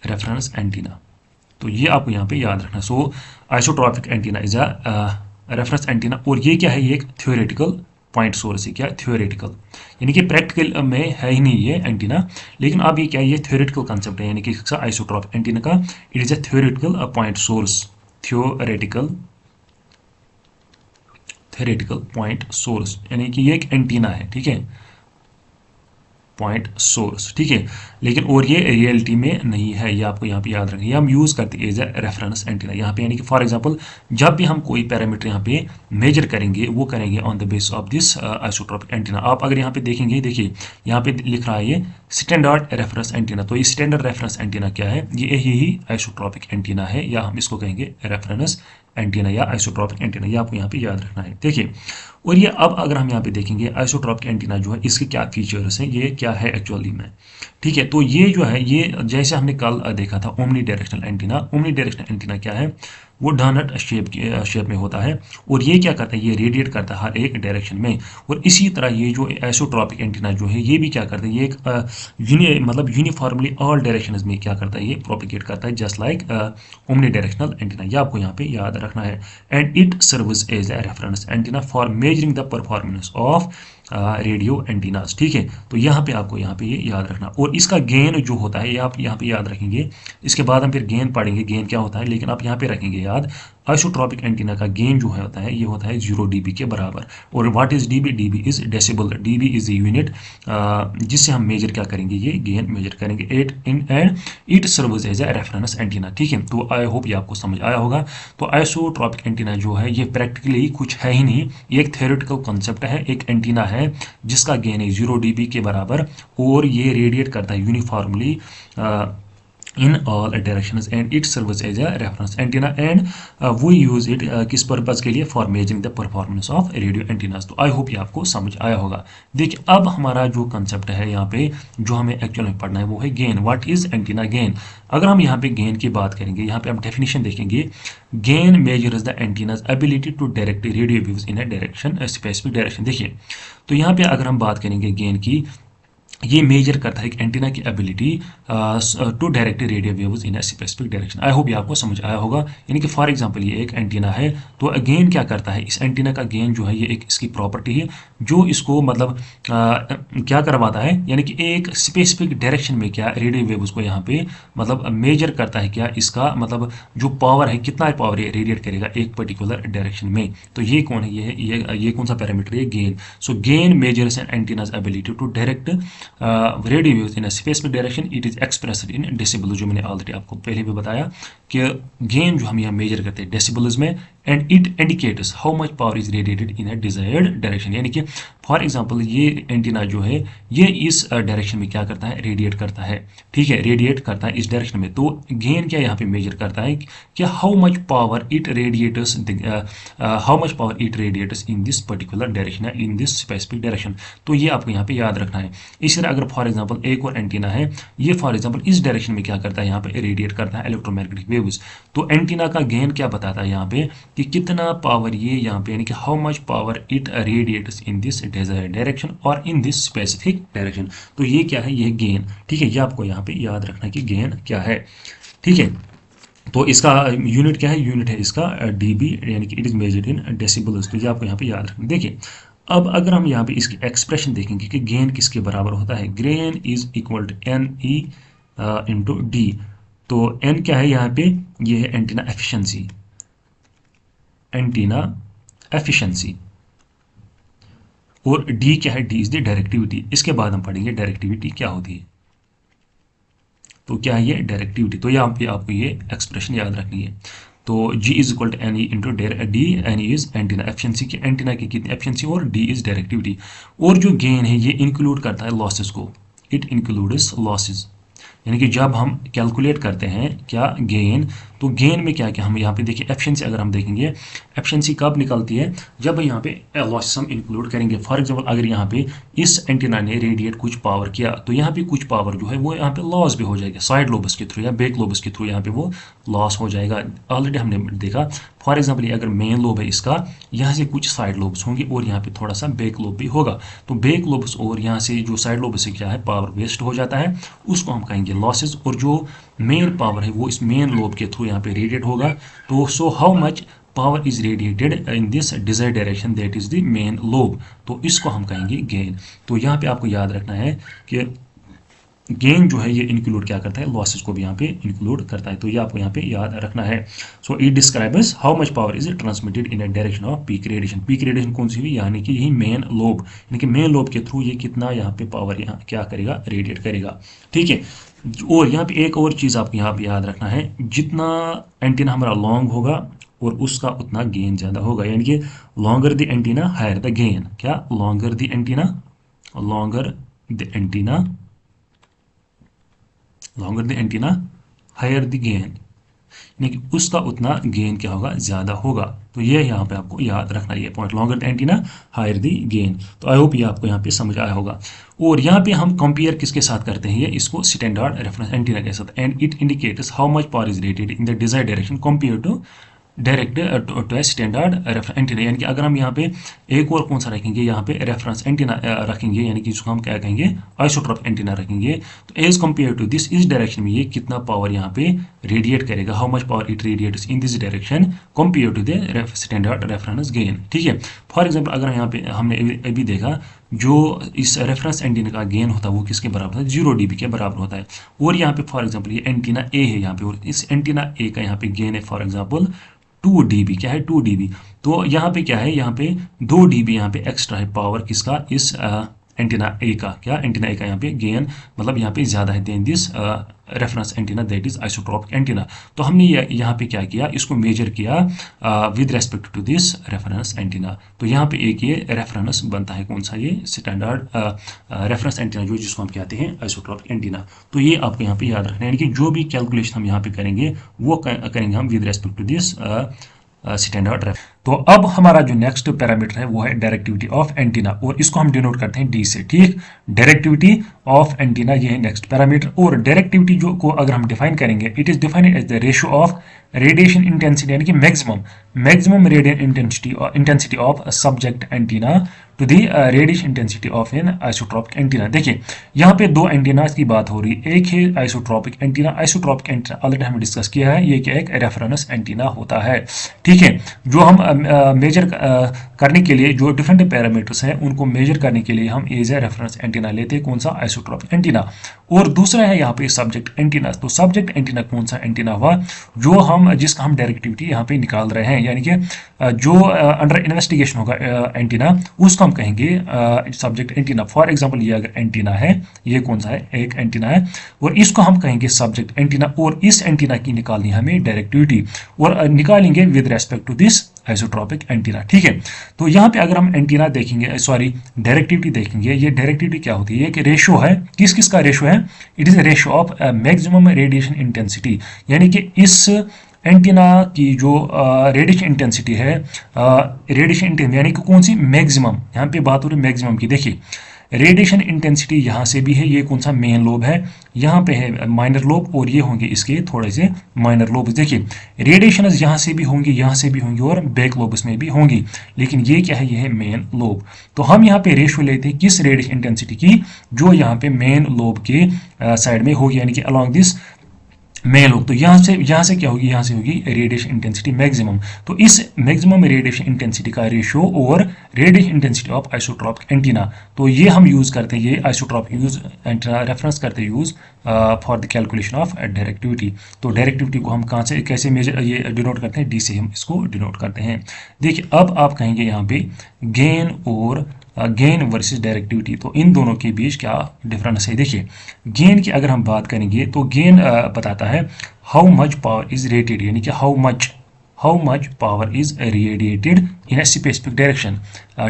रेफरेंस एंटीना। तो ये आपको यहाँ पे याद रखना। So isotropic antenna is a reference antenna. और ये क्या है, ये एक थ्योरेटिकल पॉइंट सोर्स है। क्या, थ्योरेटिकल, यानी कि प्रैक्टिकल में है ही नहीं ये एंटीना, लेकिन अब ये क्या है, ये थ्योरेटिकल कंसेप्ट है, यानी कि आइसोट्रॉपिक एंटीना का it is a theoretical point source, theoretical point source, यानी कि ये एक एंटीना है, ठीक है, पॉइंट सोर्स, ठीक है। लेकिन और ये रियलिटी में नहीं है, ये आपको यहाँ पे याद रखना। ये हम यूज़ करते हैं एज ए रेफरेंस एंटीना यहाँ पे, यानी कि फॉर एग्जांपल जब भी हम कोई पैरामीटर यहाँ पे मेजर करेंगे वो करेंगे on the base of this isotropic antenna. आप अगर यहाँ पे देखेंगे, देखिए यहाँ पे लिख रहा है ये स्टैंडर्ड रेफरेंस एंटीना। तो ये स्टैंडर्ड रेफरेंस एंटीना क्या है, ये यही आइसोट्रॉपिक एंटीना है, या हम इसको कहेंगे रेफरेंस एंटीना या आइसोट्रॉपिक एंटीना, ये आपको यहाँ पे याद रखना है। देखिए और ये अब अगर हम यहाँ पे देखेंगे आइसोट्रॉपिक एंटीना जो है इसके क्या फीचर्स हैं, ये क्या है एक्चुअली में, ठीक है। तो ये जो है, ये जैसे हमने कल देखा था omni directional antenna. Omni directional antenna क्या है, वो डोनट शेप में होता है, और ये क्या करता है, ये रेडिएट करता है हर एक डायरेक्शन में। और इसी तरह ये जो आइसोट्रॉपिक एंटीना जो है ये भी क्या करता है, ये एक मतलब यूनिफॉर्मली ऑल डायरेक्शंस में क्या करता है, ये प्रोपिगेट करता है, just like omnidirectional antenna. ये आपको यहाँ पे याद रखना है। And it serves as a reference antenna for measuring the performance of radio antennas. ठीक है, तो यहाँ पे आपको यहाँ पे ये याद रखना। और इसका गेन जो होता है ये आप यहाँ पे याद रखेंगे, इसके बाद हम फिर गेन पढ़ेंगे गेन क्या होता है, लेकिन आप यहाँ पे रखेंगे याद आइसोट्रॉपिक एंटीना का गेन जो है होता है ये होता है 0 dB के बराबर। और what is dB, dB is decibel, dB is the unit जिससे हम मेजर क्या करेंगे, ये गेन मेजर करेंगे। And it serves as a reference antenna. ठीक है, तो आई होप ये आपको समझ आया होगा। तो आइसोट्रॉपिक एंटीना जो है ये प्रैक्टिकली कुछ है ही नहीं, ये एक थ्योरेटिकल कॉन्सेप्ट है। एक एंटीना है जिसका गेन है 0 dB के बराबर और ये रेडिएट करता है uniformly in all directions and it serves as a reference antenna and we use it किस पर्पज के लिए, for measuring the performance of radio antennas. तो आई होप ये आपको समझ आया होगा। देखिए अब हमारा जो कंसेप्ट है यहाँ पे जो हमें एक्चुअल में पढ़ना है वो है gain. What is antenna gain. अगर हम यहाँ पे गेन की बात करेंगे, यहाँ पे आप डेफिनेशन देखेंगे, gain measures the antenna's ability to direct radio waves in a direction, specific direction. देखिए तो यहाँ पे अगर हम बात करेंगे गेन की, ये मेजर करता है एक एंटीना की ability to direct radio waves in a specific direction. I hope ये आपको समझ आया होगा। यानी कि फॉर एग्जांपल ये एक एंटीना है, तो गेन क्या करता है, इस एंटीना का गेन जो है ये एक इसकी प्रॉपर्टी है जो इसको मतलब क्या करवाता है, यानी कि एक स्पेसिफिक डायरेक्शन में क्या रेडियो वेव्स को यहाँ पे मतलब मेजर करता है, क्या इसका मतलब जो पावर है, कितना पावर ये रेडिएट करेगा एक पर्टिकुलर डायरेक्शन में। तो ये कौन है, ये कौन सा पैरामीटर है, gain. So gain measures an antenna's ability to direct radio waves in specific direction, it is expressed in decibel. जो मैंने ऑलरेडी आपको पहले भी बताया कि गेन जो हम यहाँ मेजर करते हैं डेसिबल्स में, and it indicates how much power is radiated in a desired direction. यानी कि फॉर एग्जांपल ये एंटीना जो है ये इस डायरेक्शन में क्या करता है, रेडिएट करता है। ठीक है, रेडिएट करता है इस डायरेक्शन में, तो गेन क्या यहाँ पे मेजर करता है कि how much power it radiates, how much power it radiates in this particular direction, in this specific direction. तो ये आपको यहाँ पे याद रखना है। इसी तरह अगर फॉर एग्जांपल एक और एंटीना है, ये फॉर एग्जांपल इस डायरेक्शन में क्या करता है, यहाँ पे रेडिएट करता है इलेक्ट्रोमैग्नेटिक वेव्स। तो एंटीना का गेन क्या बताता है यहाँ पे कि कितना पावर ये यहाँ पे, यानी कि how much power it radiates in this desired direction और इन दिस स्पेसिफिक डायरेक्शन। तो ये क्या है, ये गेन। ठीक है, ये आपको यहाँ पे याद रखना कि गेन क्या है। ठीक है, तो इसका यूनिट क्या है, यूनिट है इसका डीबी, यानी कि it is measured in decibels. तो ये आपको यहाँ पे याद रखना। देखिए अब अगर हम यहाँ पे इसकी एक्सप्रेशन देखेंगे कि गेन किसके बराबर होता है, gain is equal to N E into D. तो एन क्या है यहाँ पे, ये है एंटीना एफिशिएंसी, एंटीना एफिशिएंसी, और डी क्या है, डी इज द डायरेक्टिविटी। इसके बाद हम पढ़ेंगे डायरेक्टिविटी क्या होती है। तो क्या है ये डायरेक्टिविटी, तो यहाँ पे आपको ये एक्सप्रेशन याद रखनी है। तो G is equal to N E into D, N E is antenna efficiency की, एंटीना की कितनी एफिशिएंसी, और डी इज डायरेक्टिविटी। और जो गेन है ये इंक्लूड करता है लॉसेस को, इट इंक्लूड्स लॉसेस। यानी कि जब हम कैलकुलेट करते हैं क्या गेन, तो गेन में क्या क्या हम यहाँ पे देखिए एफिशिएंसी, अगर हम देखेंगे एफिशिएंसी कब निकलती है, जब यहाँ पे लॉसेस हम इंक्लूड करेंगे। फॉर एग्जांपल अगर यहाँ पे इस एंटीना ने रेडिएट कुछ पावर किया, तो यहाँ पे कुछ पावर जो है वो यहाँ पे लॉस भी हो जाएगा साइड लोबस के थ्रू या बैक लोबस के थ्रू, यहाँ पे वो लॉस हो जाएगा। ऑलरेडी हमने देखा फॉर एग्जाम्पल अगर मेन लोब है इसका, यहाँ से कुछ साइड लोब्स होंगे और यहाँ पे थोड़ा सा बैक लोब भी होगा। तो बैक लोब्स और यहाँ से जो साइड लोब से क्या है पावर वेस्ट हो जाता है, उसको हम कहेंगे लॉसेस। और जो मेन पावर है वो इस मेन लोब के थ्रू यहाँ पे रेडिएट होगा। तो so how much power is radiated in this desired direction, that is the main lobe, तो इसको हम कहेंगे गेन। तो यहाँ पे आपको याद रखना है कि गेन जो है ये इंक्लूड क्या करता है, लॉसेस को भी यहाँ पे इंक्लूड करता है। तो ये आपको यहाँ पे याद रखना है। So it describes how much power is transmitted in a direction off peak radiation. Peak radiation कौन सी हुई, यानी कि यही मेन लोब, यानी कि मेन लोब के थ्रू ये कितना यहाँ पे पावर यहाँ क्या करेगा, रेडिएट करेगा। ठीक है, और यहाँ पे एक और चीज़ आपको यहाँ पे याद रखना है, जितना एंटीना हमारा लॉन्ग होगा और उसका उतना गेन ज़्यादा होगा। यानी कि longer the antenna higher the gain. क्या, longer the antenna, longer the antenna, longer the antenna higher the gain, यानी कि उसका उतना गेन क्या होगा, ज़्यादा होगा। तो ये यहाँ पे आपको याद रखना ये point, longer the antenna higher the gain. तो आई होप ये आपको यहाँ पे समझ आया होगा। और यहाँ पे हम कंपेयर किसके साथ करते हैं, ये इसको स्टैंडर्ड रेफरेंस एंटीना के साथ, and it indicates how much power is radiated in the desired direction compare to direct to standard reference antenna. यानी कि अगर हम यहाँ पे एक और कौन सा रखेंगे, यहाँ पे रेफरेंस एंटीना रखेंगे, यानी कि इसको हम क्या कहेंगे, आइसोट्रोपिक एंटीना रखेंगे। तो एज कम्पेयर टू दिस, इस डायरेक्शन में ये कितना पावर यहाँ पे रेडिएट करेगा, how much power it radiates in this direction compare to the standard reference gain. ठीक है, फॉर एग्जाम्पल अगर यहाँ पे हमने अभी देखा जो इस रेफरेंस एंटीना का गेन होता है वो किसके बराबर है, 0 dB के बराबर होता है। और यहाँ पे फॉर एग्जांपल ये एंटीना ए है यहाँ पे, और इस एंटीना ए का यहाँ पे गेन है फॉर एग्जांपल 2 dB, क्या है 2 dB। तो यहाँ पे क्या है, यहाँ पे 2 dB यहाँ पे एक्स्ट्रा है पावर किसका, इस एंटीना ए का, क्या एंटीना ए का यहाँ पे गेन मतलब यहाँ पे ज़्यादा है than this reference antenna that is isotropic antenna. तो हमने यहाँ पे क्या किया, इसको मेजर किया with respect to this reference antenna. तो यहाँ पे एक ये रेफरेंस बनता है, कौन सा, ये स्टैंडर्ड रेफरेंस एंटीना जो जिसको हम कहते हैं आइसोट्रोपिक एंटीना। तो ये आपको यहाँ पे याद रखना है, यानी कि जो भी कैलकुलेशन हम यहाँ पे करेंगे वो करेंगे हम with respect to this standard reference. तो अब हमारा जो नेक्स्ट पैरामीटर है वो है डायरेक्टिविटी ऑफ एंटीना, और इसको हम डिनोट करते हैं डी से, ठीक। डायरेक्टिविटी ऑफ एंटीना ये है नेक्स्ट पैरामीटर। और डायरेक्टिविटी जो को अगर हम डिफाइन करेंगे, it is defined as the ratio of radiation intensity, यानी कि maximum radiation intensity of subject antenna to the radiation intensity of an isotropic antenna. देखिए यहाँ पे दो एंटीना की बात हो रही है, एक है isotropic antenna. Isotropic antenna already हमने डिस्कस किया है, ये क्या एक रेफरेंस एंटीना होता है, ठीक है। जो हम मेजर करने के लिए जो डिफरेंट पैरामीटर्स हैं उनको मेजर करने के लिए हम एज ए रेफरेंस एंटीना लेते हैं, कौन सा, आइसोट्रोपिक एंटीना। और दूसरा है यहाँ पे सब्जेक्ट एंटीना। तो सब्जेक्ट एंटीना कौन सा एंटीना हुआ, जो हम जिसका हम डायरेक्टिविटी यहाँ पे निकाल रहे हैं, यानी कि जो अंडर इन्वेस्टिगेशन होगा एंटीना, उसको हम कहेंगे सब्जेक्ट एंटीना। फॉर एग्जांपल ये अगर एंटीना है, ये कौन सा है, एक एंटीना है, और इसको हम कहेंगे सब्जेक्ट एंटीना। और इस एंटीना की निकालनी हमें डायरेक्टिविटी, और निकालेंगे with respect to this isotropic antenna, ठीक है। तो यहाँ पे अगर हम एंटीना देखेंगे, सॉरी डायरेक्टिविटी देखेंगे, ये डायरेक्टिविटी क्या होती है, कि रेशियो है, किस किस का रेशियो है, it is ratio of maximum radiation intensity, यानी कि इस एंटीना की जो रेडिएशन इंटेंसिटी है, रेडिएशन इंटेंसिटी यानी कि कौन सी, मैक्सिमम, यहाँ पे बात हो रही है मैक्सिमम की। देखिए रेडिएशन इंटेंसिटी यहाँ से भी है, ये कौन सा, मेन लोब है, यहाँ पे है माइनर लोब, और ये होंगे इसके थोड़े से माइनर लोब। देखिए रेडिएशन यहाँ से भी होंगी, यहाँ से भी होंगी, और बैक लोब्स में भी होंगी, लेकिन ये क्या है, ये है मेन लोब। तो हम यहाँ पे रेशियो लेते हैं किस रेडिएशन इंटेंसिटी की, जो यहाँ पे मेन लोब के साइड में होगी, यानी कि अलॉन्ग दिस मेन लोब। तो यहाँ से क्या होगी, यहाँ से होगी रेडिएशन इंटेंसिटी मैक्सिमम। तो इस मैक्सिमम रेडिएशन इंटेंसिटी का रेशियो और radiation intensity of isotropic antenna, तो ये हम यूज करते हैं, ये आइसोट्रोपिक यूज एंटीना रेफरेंस करते हैं use for the calculation of directivity. तो डायरेक्टिविटी को हम कहाँ से कैसे मेजर ये डिनोट करते हैं, डी से हम इसको डिनोट करते हैं। देखिए अब आप कहेंगे यहाँ पे गेन और गेन वर्सेस डायरेक्टिविटी, तो इन दोनों के बीच क्या डिफरेंस है। देखिए गेन की अगर हम बात करेंगे तो गेन बताता है how much power is radiated, यानी कि how much power is radiated in a specific direction,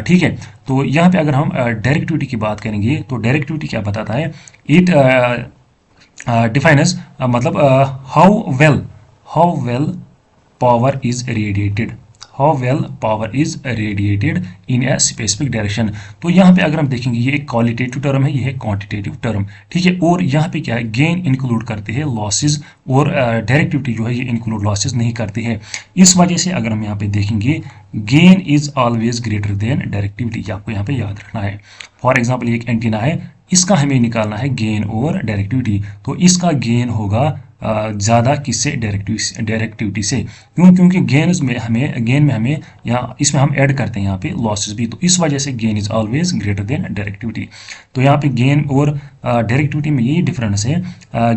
ठीक है। तो यहाँ पे अगर हम डायरेक्टिविटी की बात करेंगे तो डायरेक्टिविटी क्या बताता है, इट डिफाइन्स मतलब how well power is radiated, how well power is radiated in a specific direction. तो यहाँ पे अगर हम देखेंगे ये एक क्वालिटेटिव टर्म है, ये है क्वांटिटेटिव टर्म, ठीक है। और यहाँ पे क्या है, गेन इंक्लूड करते हैं लॉसेज, और डायरेक्टिविटी जो है ये इंक्लूड लॉसेज नहीं करती है। इस वजह से अगर हम यहाँ पे देखेंगे gain is always greater than directivity, आपको यहाँ पे याद रखना है। फॉर एग्जाम्पल एक एंटीना है, इसका हमें निकालना है गेन और डायरेक्टिविटी, तो इसका गेन होगा ज़्यादा किससे, डायरेक्टिविटी से। क्यों, क्योंकि गेन में हमें यहाँ इसमें हम ऐड करते हैं यहाँ पे लॉसेस भी, तो इस वजह से gain is always greater than directivity. तो यहाँ पे गेन और डायरेक्टिविटी में यही डिफरेंस है,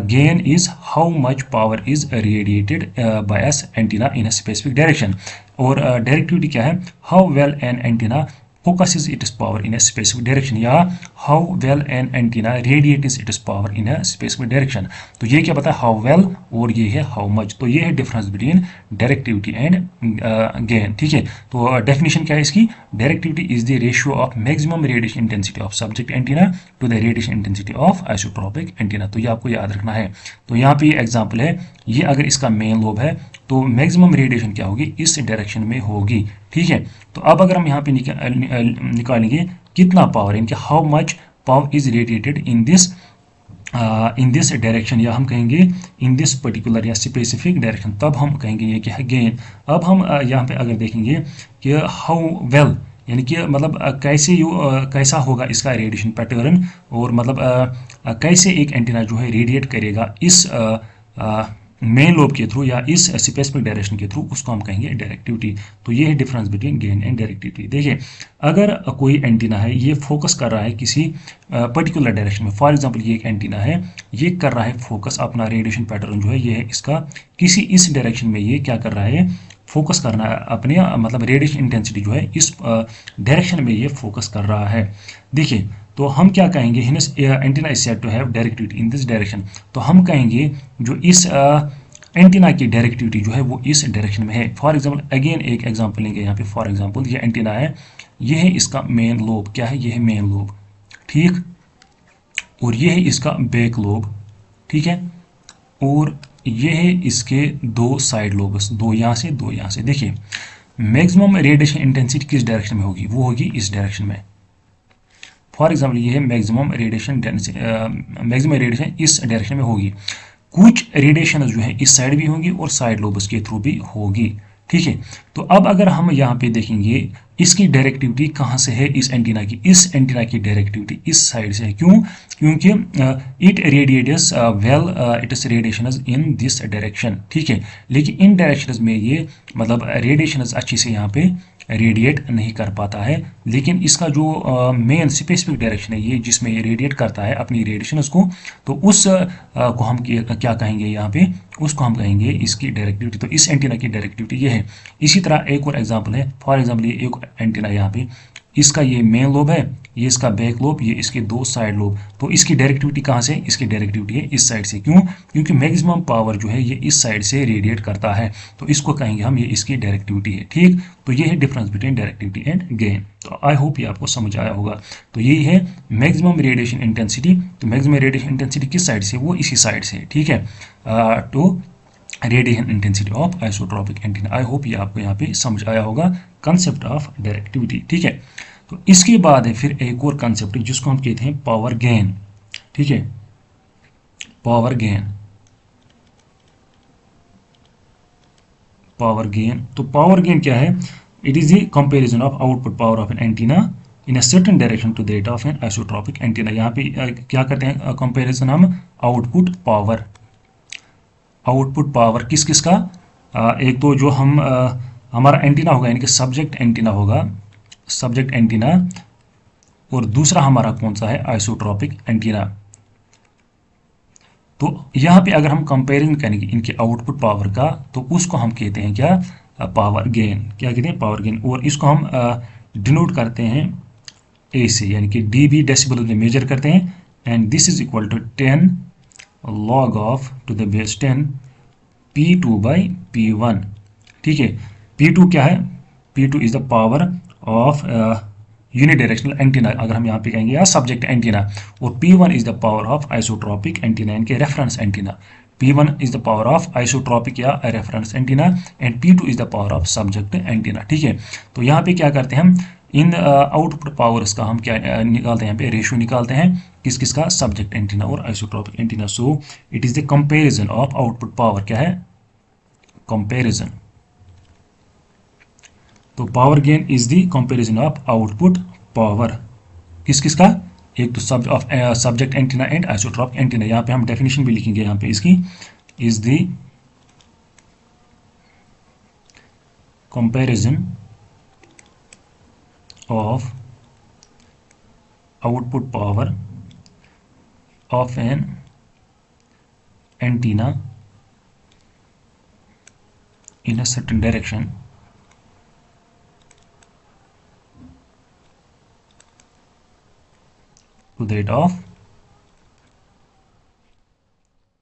gain is how much power is radiated by as antenna in a specific direction, और डायरेक्टिविटी क्या है, how well an antenna focuses its power in a specific direction, या how well an antenna radiates its power in a specific direction। तो ये क्या पता है, how well, और ये है how much। तो ये है difference between directivity and gain, ठीक है। तो डेफिनेशन क्या है इसकी, directivity is the ratio of maximum radiation intensity of subject antenna to the radiation intensity of isotropic antenna. तो ये आपको याद रखना है। तो यहाँ पे एग्जाम्पल है, ये अगर इसका मेन लोब है तो मैक्सिमम रेडिएशन क्या होगी, इस डायरेक्शन में होगी, ठीक है। तो अब अगर हम यहाँ पे निकालेंगे कितना पावर, इनके how much power is radiated in this direction, या हम कहेंगे इन दिस पर्टिकुलर या स्पेसिफिक डायरेक्शन, तब हम कहेंगे ये क्या है, गेन। अब हम यहाँ पे अगर देखेंगे कि हाउ वेल, यानी कि मतलब कैसा होगा इसका रेडिएशन पैटर्न, और मतलब कैसे एक एंटीना जो है रेडिएट करेगा इस मेन लोब के थ्रू या इस स्पेसिफिक डायरेक्शन के थ्रू, उसको हम कहेंगे डायरेक्टिविटी। तो ये है difference between gain and directivity. देखिए, अगर कोई एंटीना है, ये फोकस कर रहा है किसी पर्टिकुलर डायरेक्शन में, फॉर एग्जांपल ये एक एंटीना है, ये कर रहा है फोकस, अपना रेडिएशन पैटर्न जो है ये है इसका किसी इस डायरेक्शन में, ये क्या कर रहा है, फोकस करना है अपने, मतलब रेडिएशन इंटेंसिटी जो है इस डायरेक्शन में ये फोकस कर रहा है। देखिए, तो हम क्या कहेंगे, hence antenna is said to have directivity in this direction. तो हम कहेंगे जो इस एंटीना की डायरेक्टिविटी जो है वो इस डायरेक्शन में है। फॉर एग्जांपल अगेन एक एग्जांपल लेंगे यहाँ पे। फॉर एग्जांपल ये एंटीना है, ये है इसका मेन लोब, क्या है, ये है मेन लोब, ठीक, और ये है इसका बैक लोब, ठीक है, और ये है इसके दो साइड लोब्स, दो यहाँ से दो यहाँ से। देखिए, मैक्सिमम रेडिएशन इंटेंसिटी किस डायरेक्शन में होगी, वो होगी इस डायरेक्शन में। फॉर एग्जाम्पल ये है मैक्सिमम रेडिएशन इस डायरेक्शन में होगी। कुछ रेडिएशन जो है इस साइड भी होंगी और साइड लोब्स के थ्रू भी होगी, ठीक है। तो अब अगर हम यहाँ पे देखेंगे इसकी डायरेक्टिविटी कहाँ से है, इस एंटीना की डायरेक्टिविटी इस साइड से है। क्यों? क्योंकि it radiates well it is radiation in this direction, ठीक है, लेकिन इन डायरेक्शन में ये मतलब रेडिएशन अच्छी से यहाँ पे रेडिएट नहीं कर पाता है। लेकिन इसका जो मेन स्पेसिफिक डायरेक्शन है, ये जिसमें ये रेडिएट करता है अपनी रेडिएशन उसको, तो उस को हम क्या कहेंगे यहाँ पे, उसको हम कहेंगे इसकी डायरेक्टिविटी। तो इस एंटीना की डायरेक्टिविटी ये है। इसी तरह एक और एग्जांपल है, फॉर एग्जांपल ये एक एंटीना यहाँ पे, इसका ये मेन लोब है, ये इसका बैक लोब, ये इसके दो साइड लोब। तो इसकी डायरेक्टिविटी कहाँ से, इसकी डायरेक्टिविटी है इस साइड से। क्यों? क्योंकि मैक्सिमम पावर जो है ये इस साइड से रेडिएट करता है, तो इसको कहेंगे हम, ये इसकी डायरेक्टिविटी है, ठीक। तो ये है difference between directivity and gain. तो आई होप ये आपको समझ आया होगा। तो यही है मैक्सिमम रेडिएशन इंटेंसिटी। तो मैक्सिमम रेडिएशन इंटेंसिटी किस साइड से, वो इसी साइड से, ठीक है, तो radiation intensity of isotropic antenna. I hope ये आपको यहाँ पे समझ आया होगा कंसेप्ट ऑफ डायरेक्टिविटी, ठीक है। तो इसके बाद है फिर एक और कंसेप्ट जिसको हम कहते हैं पावर गेन, ठीक है, पावर गेन। पावर गेन, तो पावर गेन क्या है, it is the comparison of output power of an antenna in a certain direction to that of an isotropic antenna. यहाँ पे क्या करते हैं कंपैरिजन हम, आउटपुट पावर। आउटपुट पावर किस किस का, एक तो जो हम हमारा एंटीना होगा, यानी कि सब्जेक्ट एंटीना होगा, सब्जेक्ट एंटीना, और दूसरा हमारा कौन सा है, आइसोट्रॉपिक एंटीना। तो यहाँ पे अगर हम कंपेरिजन करेंगे इनके आउटपुट पावर का, तो उसको हम कहते हैं क्या, पावर गेन। क्या कहते हैं, पावर गेन। और इसको हम डिनोट करते हैं ए से, यानी कि dB डेसिबल में मेजर करते हैं, and this is equal to 10 log of to the base 10 P2 by P1, ठीक है। P2 क्या है, P2 is the power of unidirectional antenna, अगर हम यहाँ पे कहेंगे, या सब्जेक्ट एंटीना। और P1 is the power of isotropic antenna, यानी कि reference antenna. P1 is the power of isotropic या reference antenna, and P2 is the power of subject antenna, ठीक है। तो यहाँ पे क्या करते हैं हम, इन आउटपुट पावर्स का हम क्या निकालते हैं, यहाँ पे रेशियो निकालते हैं, किस किस का, सब्जेक्ट एंटीना और isotropic antenna. So it is the comparison of output power, क्या है, कंपेरिजन। तो power gain is the comparison of output power, किस किस का, एक तो subject antenna and isotropic antenna. यहाँ पे हम डेफिनेशन भी लिखेंगे यहाँ पे इसकी, is the comparison of output power of an antenna in a certain direction to that of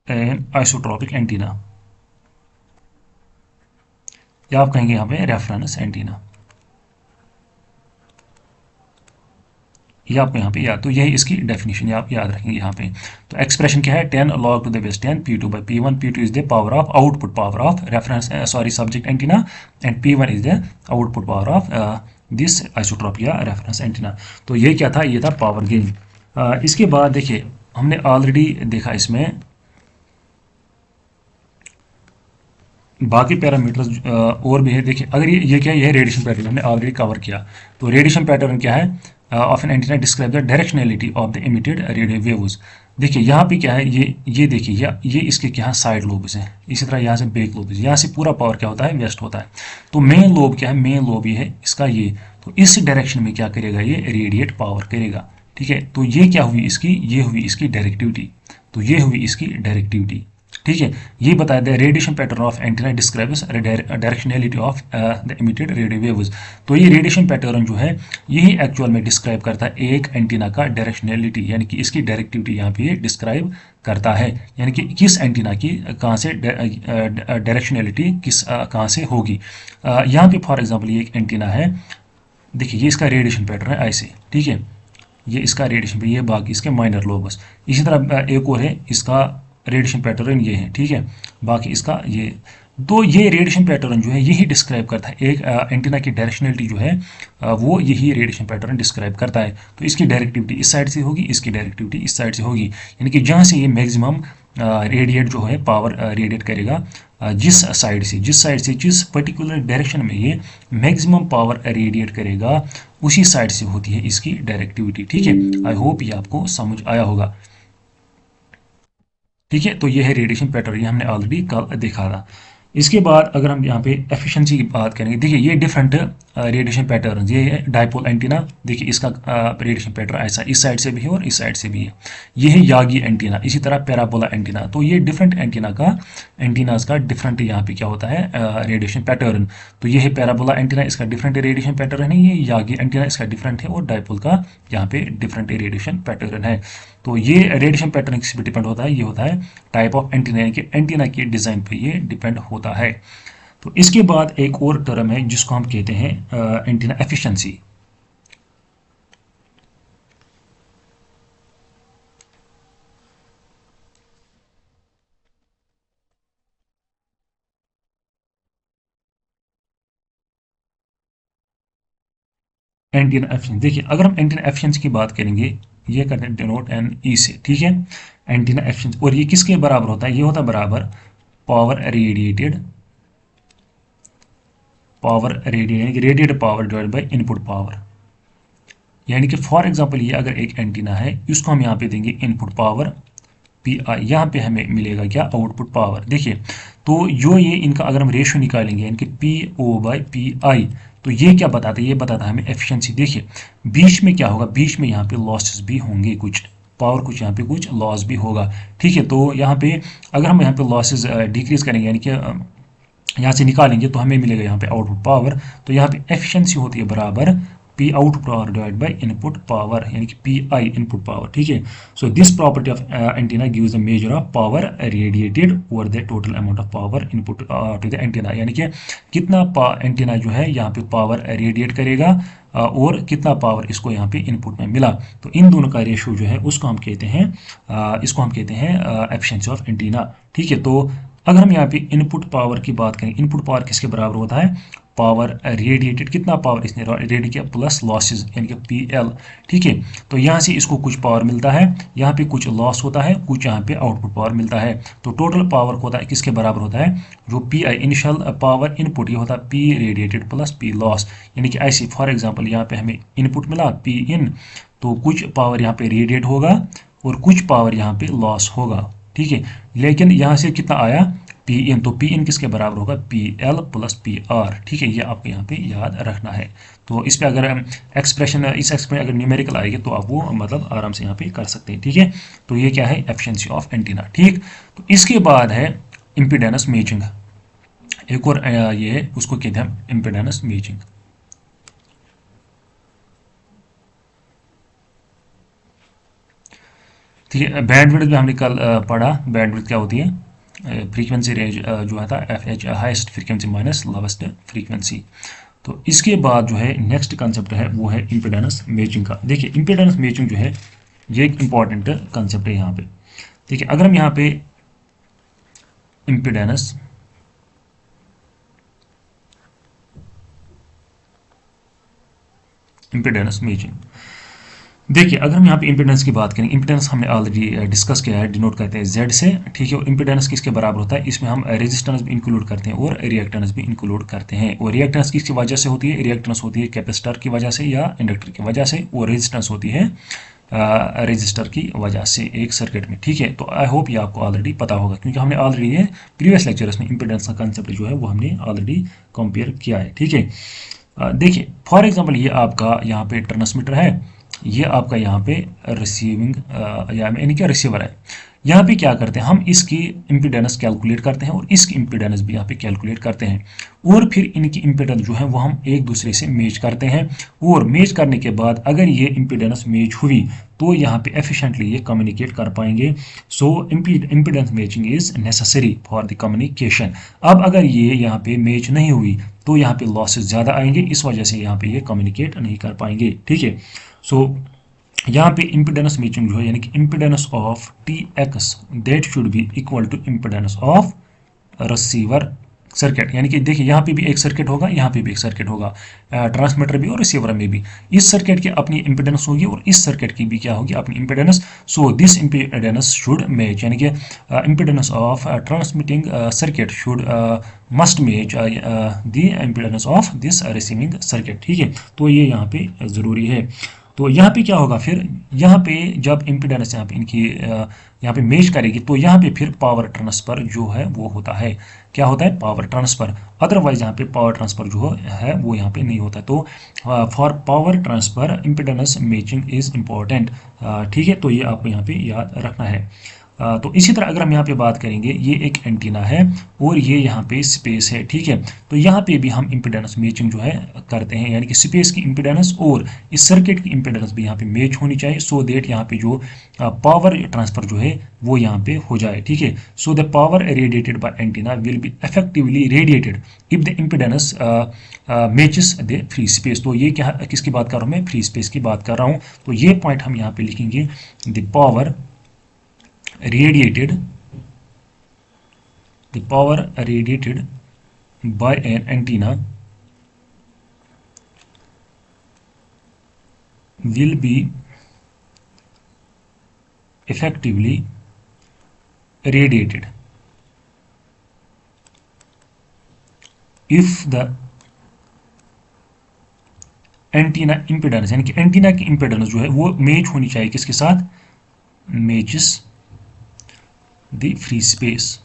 an isotropic antenna, या आप कहेंगे यहाँ पे रेफरेंस एंटीना, ये आपको यहाँ पे याद, तो यही इसकी डेफिनेशन आप याद रखेंगे यहाँ पे। तो एक्सप्रेशन क्या है, 10 log to the base 10 P2 by P1। P2 is the power of output power of reference subject antenna, and P1 is the output power of this isotropic या रेफरेंस एंटीना। तो ये क्या था, ये था पावर गेन। इसके बाद देखिए, हमने ऑलरेडी देखा इसमें बाकी पैरामीटर्स और भी है। देखिए, अगर ये क्या है, ये रेडिएशन पैटर्न हमने ऑलरेडी कवर किया। तो रेडिएशन पैटर्न क्या है of an antenna, describe the directionality of the emitted radio waves. देखिए यहाँ पे क्या है, ये देखिए ये इसके क्या साइड लोब्स हैं, इसी तरह यहाँ से बैक लोब्स, यहाँ से पूरा पावर क्या होता है, वेस्ट होता है। तो मेन लोब क्या है, मेन लोब ये है इसका ये। तो इस डायरेक्शन में क्या करेगा, ये रेडिएट पावर करेगा। ठीक है, तो ये क्या हुई इसकी, ये हुई इसकी डायरेक्टिविटी। तो ये हुई इसकी डायरेक्टिविटी। ठीक है, ये बताया the radiation pattern of antenna describes directionality of the emitted radio waves. तो ये रेडिएशन पैटर्न जो है यही एक्चुअल में डिस्क्राइब करता है एक एंटीना का डायरेक्शनैलिटी, यानी कि इसकी डायरेक्टिविटी यहाँ पे डिस्क्राइब करता है, यानी कि किस एंटीना की कहाँ से डायरेक्शनैलिटी किस कहाँ से होगी। यहाँ पे फॉर एग्जांपल ये एक एंटीना है, देखिए ये इसका रेडिएशन पैटर्न है ऐसे। ठीक है, ये इसका रेडिएशन पे, ये बाकी इसके माइनर लोबस। इसी तरह एक और है, इसका रेडिएशन पैटर्न ये है। ठीक है, बाकी इसका ये। तो ये रेडिएशन पैटर्न जो है यही डिस्क्राइब करता है एक एंटीना की डायरेक्शनलिटी जो है, वो यही रेडिएशन पैटर्न डिस्क्राइब करता है। तो इसकी डायरेक्टिविटी इस साइड से होगी, इसकी डायरेक्टिविटी इस साइड से होगी, यानी कि जहाँ से ये मैक्सिमम रेडिएट जो है पावर रेडिएट करेगा, जिस साइड से जिस पर्टिकुलर डायरेक्शन में ये मैक्सिमम पावर रेडिएट करेगा, उसी साइड से होती है इसकी डायरेक्टिविटी। ठीक है, आई होप ये आपको समझ आया होगा। ठीक है, तो ये है रेडिएशन पैटर्न, ये हमने ऑलरेडी कल देखा था। इसके बाद अगर हम यहाँ पे एफिशिएंसी की बात करेंगे, देखिए ये डिफरेंट रेडिएशन पैटर्न, ये है डाइपोल एंटीना। देखिए इसका रेडिएशन पैटर्न ऐसा इस साइड से भी है और इस साइड से भी है। ये है यागी एंटीना, इसी तरह पैराबोला एंटीना। तो ये डिफरेंट एंटीनाज का डिफरेंट यहाँ पे क्या होता है, रेडिएशन पैटर्न। तो ये है पैराबोला एंटीना, इसका डिफरेंट रेडिएशन पैटर्न है। ये यागी एंटीना, इसका डिफरेंट है। और डाइपोल का यहाँ पे डिफरेंट रेडिएशन पैटर्न है। तो ये रेडिएशन पैटर्न किस पे डिपेंड होता है, ये होता है टाइप ऑफ एंटीना, यानी कि एंटीना के डिज़ाइन पे ये डिपेंड होता है। तो इसके बाद एक और टर्म है जिसको हम कहते हैं एंटीना एफिशिएंसी। एंटीना एफिशिएंसी, देखिए अगर हम एंटीना एफिशिएंसी की बात करेंगे, ये करते हैं डिनोट एन ई से। ठीक है, एंटीना एफिशिएंसी, और ये किसके बराबर होता है, ये होता है बराबर power radiated power divide by input power. यानी कि फॉर एग्जांपल ये अगर एक एंटीना है, इसको हम यहाँ पे देंगे इनपुट पावर पी आई, यहाँ पे हमें मिलेगा क्या, आउटपुट पावर। देखिए तो जो ये इनका अगर हम रेशियो निकालेंगे, यानी कि P O by P I, तो ये क्या बताता है, ये बताता है हमें एफिशिएंसी। देखिए बीच में क्या होगा, बीच में यहाँ पे लॉसेस भी होंगे, कुछ पावर, कुछ यहाँ पे कुछ लॉस भी होगा। ठीक है, तो यहाँ पे अगर हम यहाँ पे लॉसेस डिक्रीज करेंगे, यानी कि यहाँ से निकालेंगे, तो हमें मिलेगा यहाँ पे आउटपुट पावर। तो यहाँ पे एफिशिएंसी होती है बराबर P out power divide by input power, यानी कि पी आई इनपुट पावर। ठीक है, so this property of antenna gives a measure of power radiated over the total amount of power input to the antenna, यानी कि कितना antenna जो है यहाँ पे पावर रेडिएट करेगा और कितना पावर इसको यहाँ पे इनपुट में मिला। तो इन दोनों का रेशियो जो है उसको हम कहते हैं एफिशिएंसी ऑफ एंटीना। ठीक है, तो अगर हम यहाँ पे इनपुट पावर की बात करें, इनपुट पावर किसके बराबर होता है, पावर रेडिएटेड, कितना पावर इसने रेडिएट किया प्लस लॉसेज, यानी कि पी एल। ठीक है, तो यहाँ से इसको कुछ पावर मिलता है, यहाँ पे कुछ लॉस होता है, कुछ यहाँ पे आउटपुट पावर मिलता है। तो टोटल पावर होता है किसके बराबर होता है, जो P I initial power input, ये होता है P radiated plus P loss. यानी कि ऐसे फॉर एग्जाम्पल यहाँ पे हमें इनपुट मिला पी इन, तो कुछ पावर यहाँ पे रेडिएट होगा और कुछ पावर यहाँ पे लॉस होगा। ठीक है, लेकिन यहाँ से कितना आया, पी इन, तो पी इन किसके बराबर होगा, P L plus P R. ठीक है, ये आपको यहाँ पे याद रखना है। तो इस पे अगर एक्सप्रेशन अगर न्यूमेरिकल आएगी तो आप वो मतलब आराम से यहाँ पे कर सकते हैं। ठीक है, तो ये क्या है, एफिशिएंसी ऑफ एंटीना। ठीक, तो इसके बाद है इम्पीडेंस मैचिंग, एक और ये है, उसको कहते हैं इम्पीडेंस मैचिंग। ठीक है, बैंडविड्थ भी हमने कल पढ़ा, बैंडविड्थ क्या होती है, फ्रीक्वेंसी रेंज जो है था F H, highest frequency minus lowest frequency. तो इसके बाद जो है नेक्स्ट कंसेप्ट है वो है इम्पीडेंस मैचिंग का। देखिए इम्पीडेंस मैचिंग जो है ये एक इंपॉर्टेंट कंसेप्ट है यहाँ पे। देखिए अगर हम यहाँ पे इम्पीडेंस मैचिंग, देखिए अगर हम यहाँ पे इम्पीडेंस की बात करें, इम्पीडेंस हमने ऑलरेडी डिस्कस किया है, डिनोट करते हैं जेड से। ठीक है, और इम्पीडेंस किसके बराबर होता है, इसमें हम रेजिस्टेंस भी इंक्लूड करते हैं और रिएक्टेंस भी इंक्लूड करते हैं। और रिएक्टेंस किसकी वजह से होती है, रिएक्टेंस होती है कैपेसिटर की वजह से या इंडक्टर की वजह से, और रेजिस्टेंस होती है रजिस्टर की वजह से एक सर्किट में। ठीक है, तो आई होप ये आपको ऑलरेडी पता होगा, क्योंकि हमने ऑलरेडी ये प्रीवियस लेक्चर्स में इंपीडेंस का कंसेप्ट जो है वो हमने ऑलरेडी कंपेयर किया है। ठीक है, देखिए फॉर एग्जांपल ये आपका यहाँ पे ट्रांसमीटर है, ये आपका यहाँ पे रिसीविंग यानी कि रिसीवर है। यहाँ पे क्या करते हैं हम, इसकी इम्पीडेंस कैलकुलेट करते हैं और इसकी इम्पीडेंस भी यहाँ पे कैलकुलेट करते हैं, और फिर इनकी इम्पीडेंस जो है वो हम एक दूसरे से मैच करते हैं, और मैच करने के बाद अगर ये इम्पीडेंस मैच हुई तो यहाँ पे एफिशिएंटली ये कम्युनिकेट कर पाएंगे। So impedance matching is necessary for the communication. अब अगर ये यहाँ पे मैच नहीं हुई तो यहाँ पे लॉसेस ज़्यादा आएंगे, इस वजह से यहाँ पे ये कम्युनिकेट नहीं कर पाएंगे। ठीक है, सो यहाँ पे इम्पीडेंस मैचिंग जो है यानी कि impedance of T X that should be equal to impedance of receiver circuit. यानी कि देखिए यहाँ पे भी एक सर्किट होगा, यहाँ पे भी एक सर्किट होगा, ट्रांसमीटर भी और रिसीवर में भी। इस सर्किट की अपनी इम्पीडेंस होगी और इस सर्किट की भी क्या होगी, अपनी impedance. So this impedance should match, यानी कि impedance of transmitting circuit should must match the impedance of this receiving circuit. ठीक है, तो ये यहाँ पे ज़रूरी है। तो यहाँ पे क्या होगा फिर, यहाँ पे जब इम्पीडेंस यहाँ पे इनकी यहाँ पे मैच करेगी तो यहाँ पे फिर पावर ट्रांसफर जो है वो होता है। क्या होता है, पावर ट्रांसफर। अदरवाइज यहाँ पे पावर ट्रांसफर जो है वो यहाँ पे नहीं होता। तो for power transfer impedance matching is important. ठीक है, तो ये आपको यहाँ पे याद रखना है। तो इसी तरह अगर हम यहाँ पे बात करेंगे, ये एक एंटीना है और ये यहाँ पे स्पेस है। ठीक है, तो यहाँ पे भी हम इम्पीडेंस मैचिंग जो है करते हैं, यानी कि स्पेस की इम्पीडेंस और इस सर्किट की इम्पीडेंस भी यहाँ पे मैच होनी चाहिए, सो दैट यहाँ पे जो पावर ट्रांसफर जो है वो यहाँ पे हो जाए। ठीक है, so the power radiated by antenna will be effectively radiated if the impedance matches the free space. तो ये क्या, किसकी बात कर रहा हूँ मैं, फ्री स्पेस की बात कर रहा हूँ। तो ये पॉइंट हम यहाँ पे लिखेंगे, the power radiated by an antenna will be effectively radiated if the antenna impedance, यानी कि एंटीना की इम्पीडेंस जो है वो मैच होनी चाहिए किसके साथ, मैचेस द फ्री स्पेस।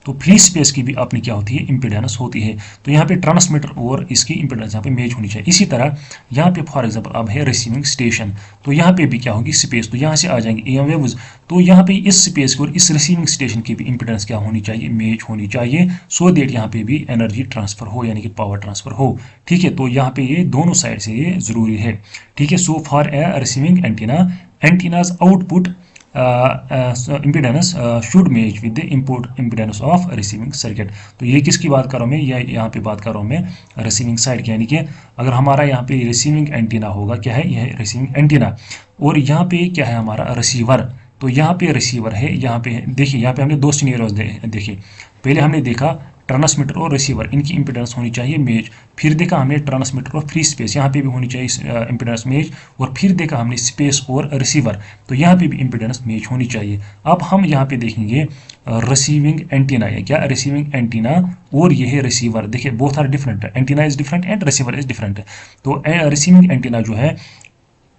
तो फ्री स्पेस की भी अपनी क्या होती है, इम्पीडेंस होती है। तो यहाँ पे ट्रांसमीटर और इसकी इम्पीडेंस यहाँ पे मैच होनी चाहिए। इसी तरह यहाँ पे फॉर एग्जांपल अब है रिसीविंग स्टेशन, तो यहाँ पे भी क्या होगी, स्पेस। तो यहाँ से आ जाएंगे एम वेव्स, तो यहाँ पे इस स्पेस और इस रिसीविंग स्टेशन की भी इम्पीडेंस क्या होनी चाहिए, मैच होनी चाहिए, सो दैट यहाँ पे भी एनर्जी ट्रांसफर हो, यानी कि पावर ट्रांसफर हो। ठीक है, तो यहाँ पे ये दोनों साइड से ये जरूरी है। ठीक है, so for a receiving antenna, antennas output impedance should match with the input impedance of receiving circuit. तो ये किसकी बात कर रहा हूँ मैं, यहाँ पे बात कर रहा हूँ मैं रिसीविंग साइड की, यानी कि अगर हमारा यहाँ पे रिसीविंग एंटीना होगा, क्या है, यह है रिसीविंग एंटीना, और यहाँ पे क्या है हमारा रिसीवर। तो यहाँ पे रिसीवर है, यहाँ पे देखिए, यहाँ पे हमने दो सिनेरियोज देखे। पहले हमने देखा ट्रांसमीटर और रिसीवर, इनकी इम्पीडेंस होनी चाहिए मैच। फिर देखा हमने ट्रांसमीटर और फ्री स्पेस, यहाँ पे भी होनी चाहिए इम्पीडेंस मैच। और फिर देखा हमने स्पेस और रिसीवर, तो यहाँ पे भी इम्पीडेंस मैच होनी चाहिए। अब हम यहाँ पे देखेंगे रिसीविंग एंटीना, या क्या, रिसीविंग एंटीना और ये है रिसीवर। देखिए both are different, antenna is different and receiver is different. तो रिसीविंग एंटीना जो है,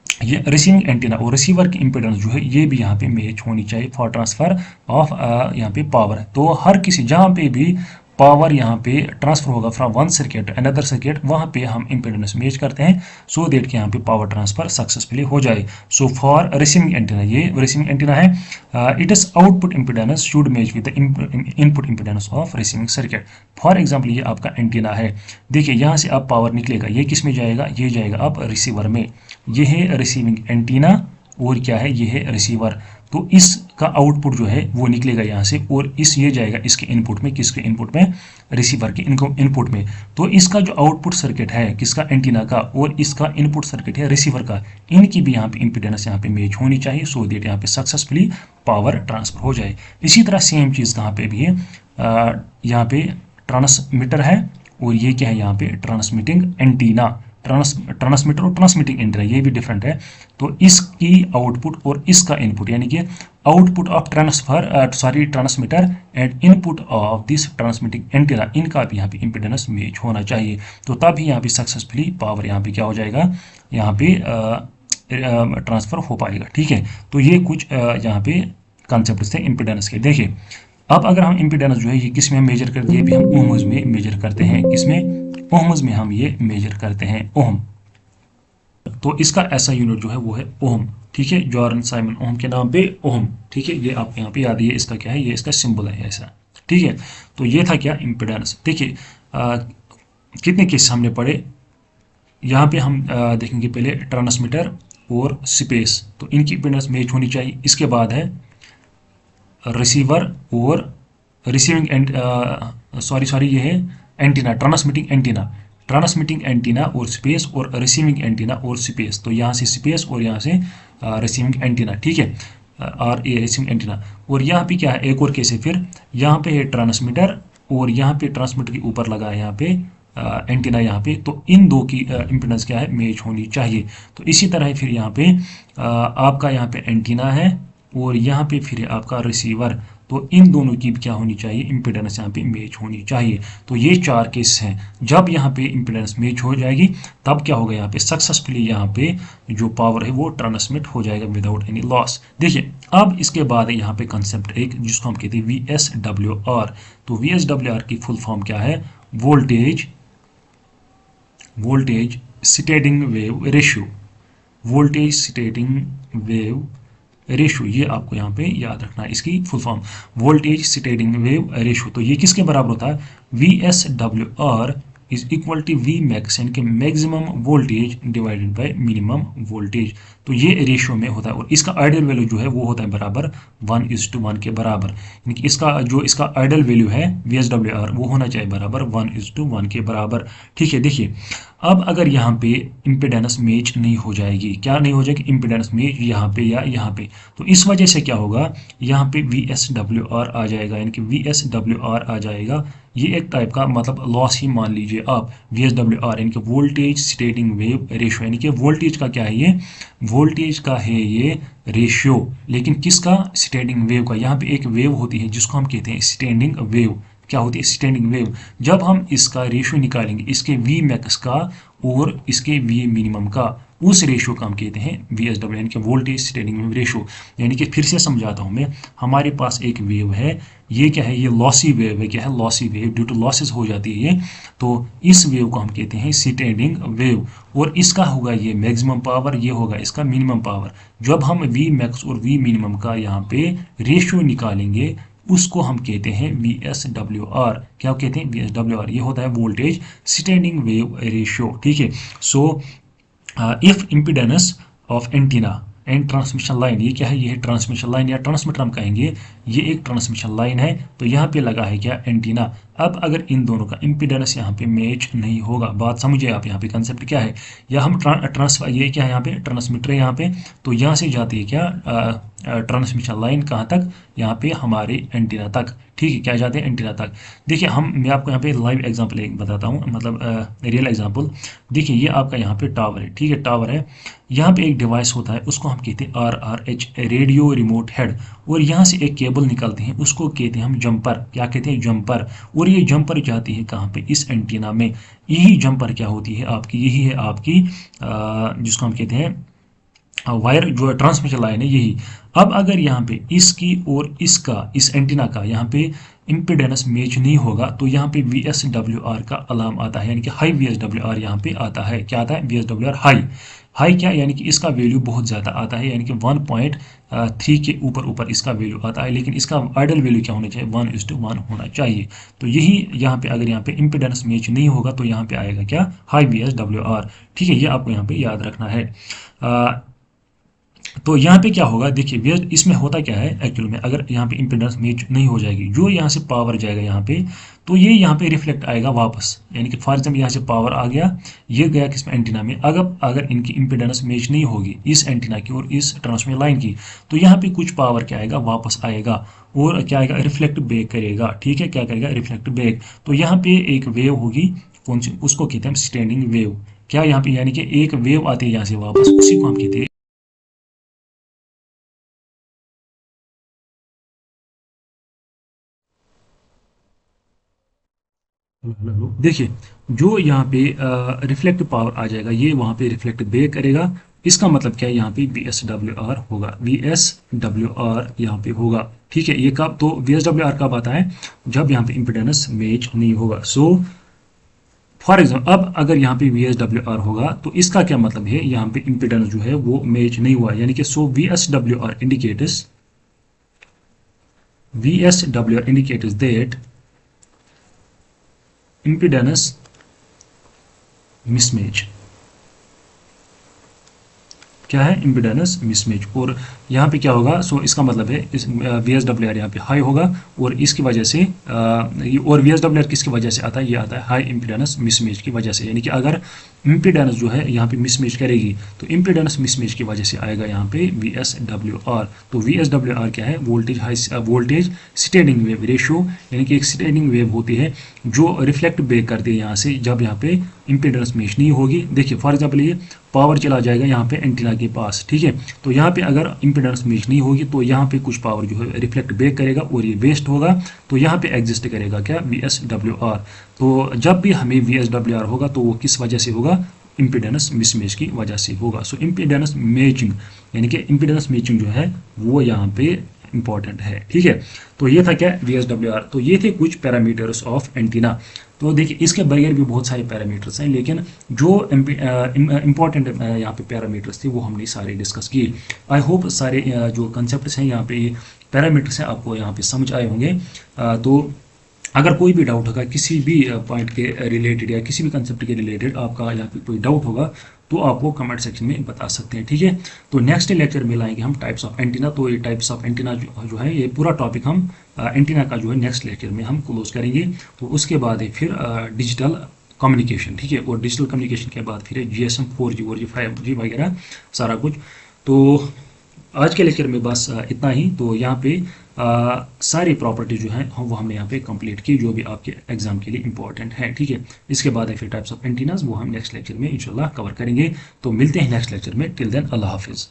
ये रिसीविंग एंटीना और रिसीवर की इम्पीडेंस जो है ये भी यहाँ पे मैच होनी चाहिए फॉर ट्रांसफर ऑफ यहाँ पे पावर। तो हर किसी जहाँ पे भी पावर यहाँ पे ट्रांसफर होगा from one circuit another circuit, वहाँ पे हम इम्पीडेंस मैच करते हैं, सो दैट कि यहाँ पे पावर ट्रांसफर सक्सेसफुली हो जाए। सो फॉर रिसीविंग एंटीना, ये रिसीविंग एंटीना है, it is output impedance should match with the input impedance of receiving circuit. For example ये आपका एंटीना है, देखिए यहाँ से अब पावर निकलेगा, ये किस में जाएगा, ये जाएगा अब रिसीवर में। ये है रिसीविंग एंटीना और क्या है, ये है रिसीवर। तो इसका आउटपुट जो है वो निकलेगा यहाँ से, और ये जाएगा इसके इनपुट में, किसके इनपुट में, रिसीवर के इनपुट में। तो इसका जो आउटपुट सर्किट है किसका, एंटीना का, और इसका इनपुट सर्किट है रिसीवर का, इनकी भी यहाँ पे इम्पीडेंस यहाँ पे मैच होनी चाहिए, सो दैट यहाँ पे सक्सेसफुली पावर ट्रांसफर हो जाए। इसी तरह सेम चीज़ कहाँ पे भी है, यहाँ पे ट्रांसमीटर है और ये क्या है, यहाँ पे ट्रांसमिटिंग एंटीना। ट्रांसमीटर और ट्रांसमिटिंग एंटीना ये भी डिफरेंट है। तो इसकी आउटपुट और इसका इनपुट, यानी कि output of transmitter and input of this transmitting antenna, इनका भी यहाँ पे इम्पीडेंस मैच होना चाहिए। तो तभी यहाँ पे सक्सेसफुली पावर यहाँ पे क्या हो जाएगा, यहाँ पे ट्रांसफर हो पाएगा। ठीक है, तो ये कुछ यहाँ पे कॉन्सेप्ट थे इम्पिडेंस के। देखिए अब अगर हम इम्पिडेंस जो है ये किस में मेजर करते हैं, ये भी हम ओम्स में मेजर करते हैं। किसमें? ओम्स में हम ये मेजर करते हैं, ओम। तो इसका ऐसा यूनिट जो है वो है ओम। ठीक है, जॉर्डन साइमन ओम के नाम पे ओम। ठीक है, ये आप यहाँ पे याद है, इसका क्या है, ये इसका सिंबल है ऐसा। ठीक है, तो ये था क्या, इम्पिडेंस। देखिए कितने केस हमने पढ़े यहाँ पे, हम देखेंगे पहले ट्रांसमीटर और स्पेस, तो इनकी इम्पिडेंस मैच होनी चाहिए। इसके बाद है रिसीवर और रिसीविंग एंड, सॉरी ये है antenna, transmitting antenna. Transmitting antenna और स्पेस, और रिसीविंग एंटीना और स्पेस। तो यहाँ से स्पेस और यहाँ से रिसीविंग एंटीना। ठीक है, और ये रिसीविंग एंटीना। और यहाँ पे क्या है, एक और केस है फिर, यहाँ पे है ट्रांसमीटर और यहाँ पे ट्रांसमीटर के ऊपर लगा है यहाँ पे एंटीना यहाँ पे। तो इन दो की इम्पिडेंस क्या है, मैच होनी चाहिए। तो इसी तरह फिर यहाँ पे आपका यहाँ पे एंटीना है और यहाँ पे फिर है आपका रिसीवर। तो इन दोनों की क्या होनी चाहिए, इम्पिडेंस यहाँ पे मैच होनी चाहिए। तो ये चार केस हैं। जब यहाँ पे इम्पिडेंस मैच हो जाएगी तब क्या होगा, यहाँ पे सक्सेसफुली यहाँ पे जो पावर है वो ट्रांसमिट हो जाएगा विदाउट एनी लॉस। देखिए अब इसके बाद यहाँ पे कंसेप्ट एक जिसको हम कहते हैं VSWR। तो VSWR की फुल फॉर्म क्या है, voltage standing wave ratio. Voltage standing wave ratio, ये आपको यहाँ पे याद रखना है इसकी full form, voltage standing wave ratio. तो ये किसके बराबर होता है, VSWR is equal to V max यानी कि maximum voltage divided by minimum voltage. तो ये रेशियो में होता है और इसका आइडियल वैल्यू जो है वो होता है बराबर 1:1 के बराबर। यानी कि इसका आइडियल वैल्यू है VSWR वो होना चाहिए बराबर 1:1 के बराबर। ठीक है, देखिए अब अगर यहाँ पे इम्पिडेंस मैच नहीं हो जाएगी, क्या नहीं हो जाएगी, इम्पिडेंस मैच यहाँ पे या यहाँ पे, तो इस वजह से क्या होगा, यहाँ पे VSWR आ जाएगा। यानी कि VSWR आ जाएगा, ये एक टाइप का मतलब लॉस ही मान लीजिए आप। VSWR यानी कि वोल्टेज स्टेडिंग वेव रेशियो, यानी कि वोल्टेज का क्या है, ये वोल्टेज का है ये रेशियो, लेकिन किसका, स्टेडिंग वेव का। यहाँ पे एक वेव होती है जिसको हम कहते हैं स्टैंडिंग वेव। क्या होती है, स्टैंडिंग वेव। जब हम इसका रेशियो निकालेंगे, इसके V मैक्स का और इसके V मिनिमम का, उस रेशियो का हम कहते हैं VSW यानी कि वोल्टेज स्टेडिंग वेव रेशियो। यानी कि फिर से समझाता हूं मैं, हमारे पास एक वेव है, ये क्या है, ये लॉसी वेव है। क्या है, lossy wave, due to losses हो जाती है ये। तो इस वेव को हम कहते हैं स्टैंडिंग वेव, और इसका होगा ये मैक्सिमम पावर, ये होगा इसका मिनिमम पावर। जब हम V मैक्स और V मिनिमम का यहाँ पे रेशियो निकालेंगे उसको हम कहते हैं VSWR। क्या कहते हैं, VSWR, ये होता है वोल्टेज स्टैंडिंग वेव रेशियो। ठीक है, so if impedance of antenna and transmission line, ये क्या है, ये है ट्रांसमिशन लाइन या ट्रांसमीटर हम कहेंगे, ये एक ट्रांसमिशन लाइन है। तो यहाँ पे लगा है क्या, एंटीना। अब अगर इन दोनों का इम्पिडेंस यहाँ पे मैच नहीं होगा, बात समझिए आप, यहाँ पे कंसेप्ट क्या है, या हम ट्रांसफर, ये क्या है, यहाँ पे ट्रांसमीटर है यहाँ पे, तो यहाँ से जाती है क्या ट्रांसमिशन लाइन कहाँ तक, यहाँ पे हमारे एंटीना तक। ठीक है, क्या जाते हैं, एंटीना तक। देखिए मैं आपको यहाँ पे लाइव एग्जांपल एक बताता हूँ, मतलब रियल एग्जांपल। देखिए ये आपका यहाँ पे टावर है। ठीक है, टावर है, यहाँ पे एक डिवाइस होता है उसको हम कहते हैं RRH, रेडियो रिमोट हेड, और यहाँ से एक केबल निकलती है उसको कहते हैं हम जंपर। क्या कहते हैं, जंपर। और ये जंपर जाती है कहाँ पे, इस एंटीना में। यही जंपर क्या होती है आपकी, यही है आपकी जिसको हम कहते हैं वायर, जो ट्रांसमिशन लाइन है यही। अब अगर यहाँ पे इसकी और इसका, इस एंटीना का यहाँ पे इम्पिडेंस मैच नहीं होगा, तो यहाँ पे VSWR का अलार्म आता है, यानी कि हाई VSWR यहाँ पे आता है। क्या आता है, VSWR हाई। हाई क्या, यानी कि इसका वैल्यू बहुत ज़्यादा आता है, यानी कि 1.3 के ऊपर ऊपर इसका वैल्यू आता है। लेकिन इसका आइडल वैल्यू क्या होना चाहिए, 1:1 होना चाहिए। तो यही यहाँ पे अगर यहाँ पे इम्पिडेंस मैच नहीं होगा तो यहाँ पे आएगा क्या, हाई VSWR। ठीक है, ये आपको यहाँ पे याद रखना है। तो यहाँ पे क्या होगा, देखिए वेव इसमें होता क्या है एक्चुअल में, अगर यहाँ पे इम्पिडेंस मैच नहीं हो जाएगी, जो यहाँ से पावर जाएगा यहाँ पे, तो ये यहाँ पे रिफ्लेक्ट आएगा वापस। यानी कि फॉर एग्जाम्पल यहाँ से पावर आ गया, ये गया किसमें, एंटीना में। अगर इनकी इम्पिडेंस मैच नहीं होगी, इस एंटीना की और इस ट्रांसमिशन लाइन की, तो यहाँ पे कुछ पावर क्या आएगा, वापस आएगा और क्या आएगा, रिफ्लेक्ट बैक करेगा। ठीक है, क्या करेगा, रिफ्लेक्ट बैक। तो यहाँ पे एक वेव होगी, कौन सी, उसको कहते हैं हम स्टैंडिंग वेव। क्या यहाँ पे, यानी कि एक वेव आती है यहाँ से वापस, उसी को हम कहते हैं। देखिए जो यहाँ पे रिफ्लेक्ट पावर आ जाएगा, ये वहाँ पे रिफ्लेक्ट बैक करेगा, इसका मतलब क्या है, यहाँ पे VSWR होगा, VSWR यहाँ पे होगा। ठीक है, ये कब, तो VSWR कब आता है, जब यहाँ पे इम्पिडेंस मैच नहीं होगा। सो फॉर एग्जाम्पल अब अगर यहाँ पे VSWR होगा तो इसका क्या मतलब है, यहाँ पे इम्पिडेंस जो है वो मैच नहीं हुआ, यानी कि सो VSWR indicates that impedance mismatch, क्या है, इम्पिडेंस मिसमैच। और यहाँ पे क्या होगा, सो इसका मतलब है इस VSWR यहाँ पे हाई होगा, और इसकी वजह से और VSWR किसकी वजह से आता है, ये आता है हाई इम्पिडेंस मिसमैच की वजह से। यानी कि अगर इम्पिडेंस जो है यहाँ पे मिसमैच करेगी तो इम्पिडेंस मिसमैच की वजह से आएगा यहाँ पे VSWR। तो VSWR क्या है, वोल्टेज स्टैंडिंग वेव रेशियो, यानी कि एक स्टैंडिंग वेव होती है जो रिफ्लेक्ट बैक करती है यहाँ से जब यहाँ पे इम्पिडेंस मैच नहीं होगी। देखिए फॉर एग्जाम्पल ये पावर चला जाएगा यहाँ पे एंटीना के पास, ठीक है, तो यहाँ पे अगर इम्पिडेंस मैच नहीं होगी तो यहाँ पे कुछ पावर जो है रिफ्लेक्ट बैक करेगा और ये वेस्ट होगा, तो यहाँ पे एग्जिस्ट करेगा क्या, VSWR। तो जब भी हमें VSWR होगा तो वो किस वजह से होगा, इम्पिडेंस मिसमैच की वजह से होगा। सो इम्पिडेंस मैचिंग, यानी कि इम्पिडेंस मैचिंग जो है वो यहाँ पे इंपॉर्टेंट है। ठीक है, तो ये था क्या, VSWR। तो ये थे कुछ पैरामीटर्स ऑफ एंटीना। तो देखिए इसके बगैर भी बहुत सारे पैरामीटर्स हैं, लेकिन जो इम्पॉर्टेंट यहाँ पे पैरामीटर्स थे वो हमने सारे डिस्कस किए। आई होप सारे जो कंसेप्ट्स हैं यहाँ पे पैरामीटर्स हैं आपको यहाँ पे समझ आए होंगे। तो अगर कोई भी डाउट होगा किसी भी पॉइंट के रिलेटेड या किसी भी कंसेप्ट के रिलेटेड आपका यहाँ पे कोई डाउट होगा तो आप वो कमेंट सेक्शन में बता सकते हैं। ठीक है, तो नेक्स्ट लेक्चर में लाएंगे हम टाइप्स ऑफ एंटीना। तो ये टाइप्स ऑफ एंटीना जो है ये पूरा टॉपिक हम एंटीना का जो है नेक्स्ट लेक्चर में हम क्लोज करेंगे। तो उसके बाद है फिर डिजिटल कम्युनिकेशन। ठीक है, और डिजिटल कम्युनिकेशन के बाद फिर GSM 4G 4G 5G वगैरह सारा कुछ। तो आज के लेक्चर में बस इतना ही। तो यहाँ पे सारी प्रॉपर्टी जो है वो हमने यहाँ पे कंप्लीट की जो भी आपके एग्जाम के लिए इंपॉर्टेंट है। ठीक है, इसके बाद है फिर टाइप्स ऑफ एंटीनास, वो हम नेक्स्ट लेक्चर में इंशाल्लाह कवर करेंगे। तो मिलते हैं नेक्स्ट लेक्चर में, टिल देन अल्लाह हाफिज़।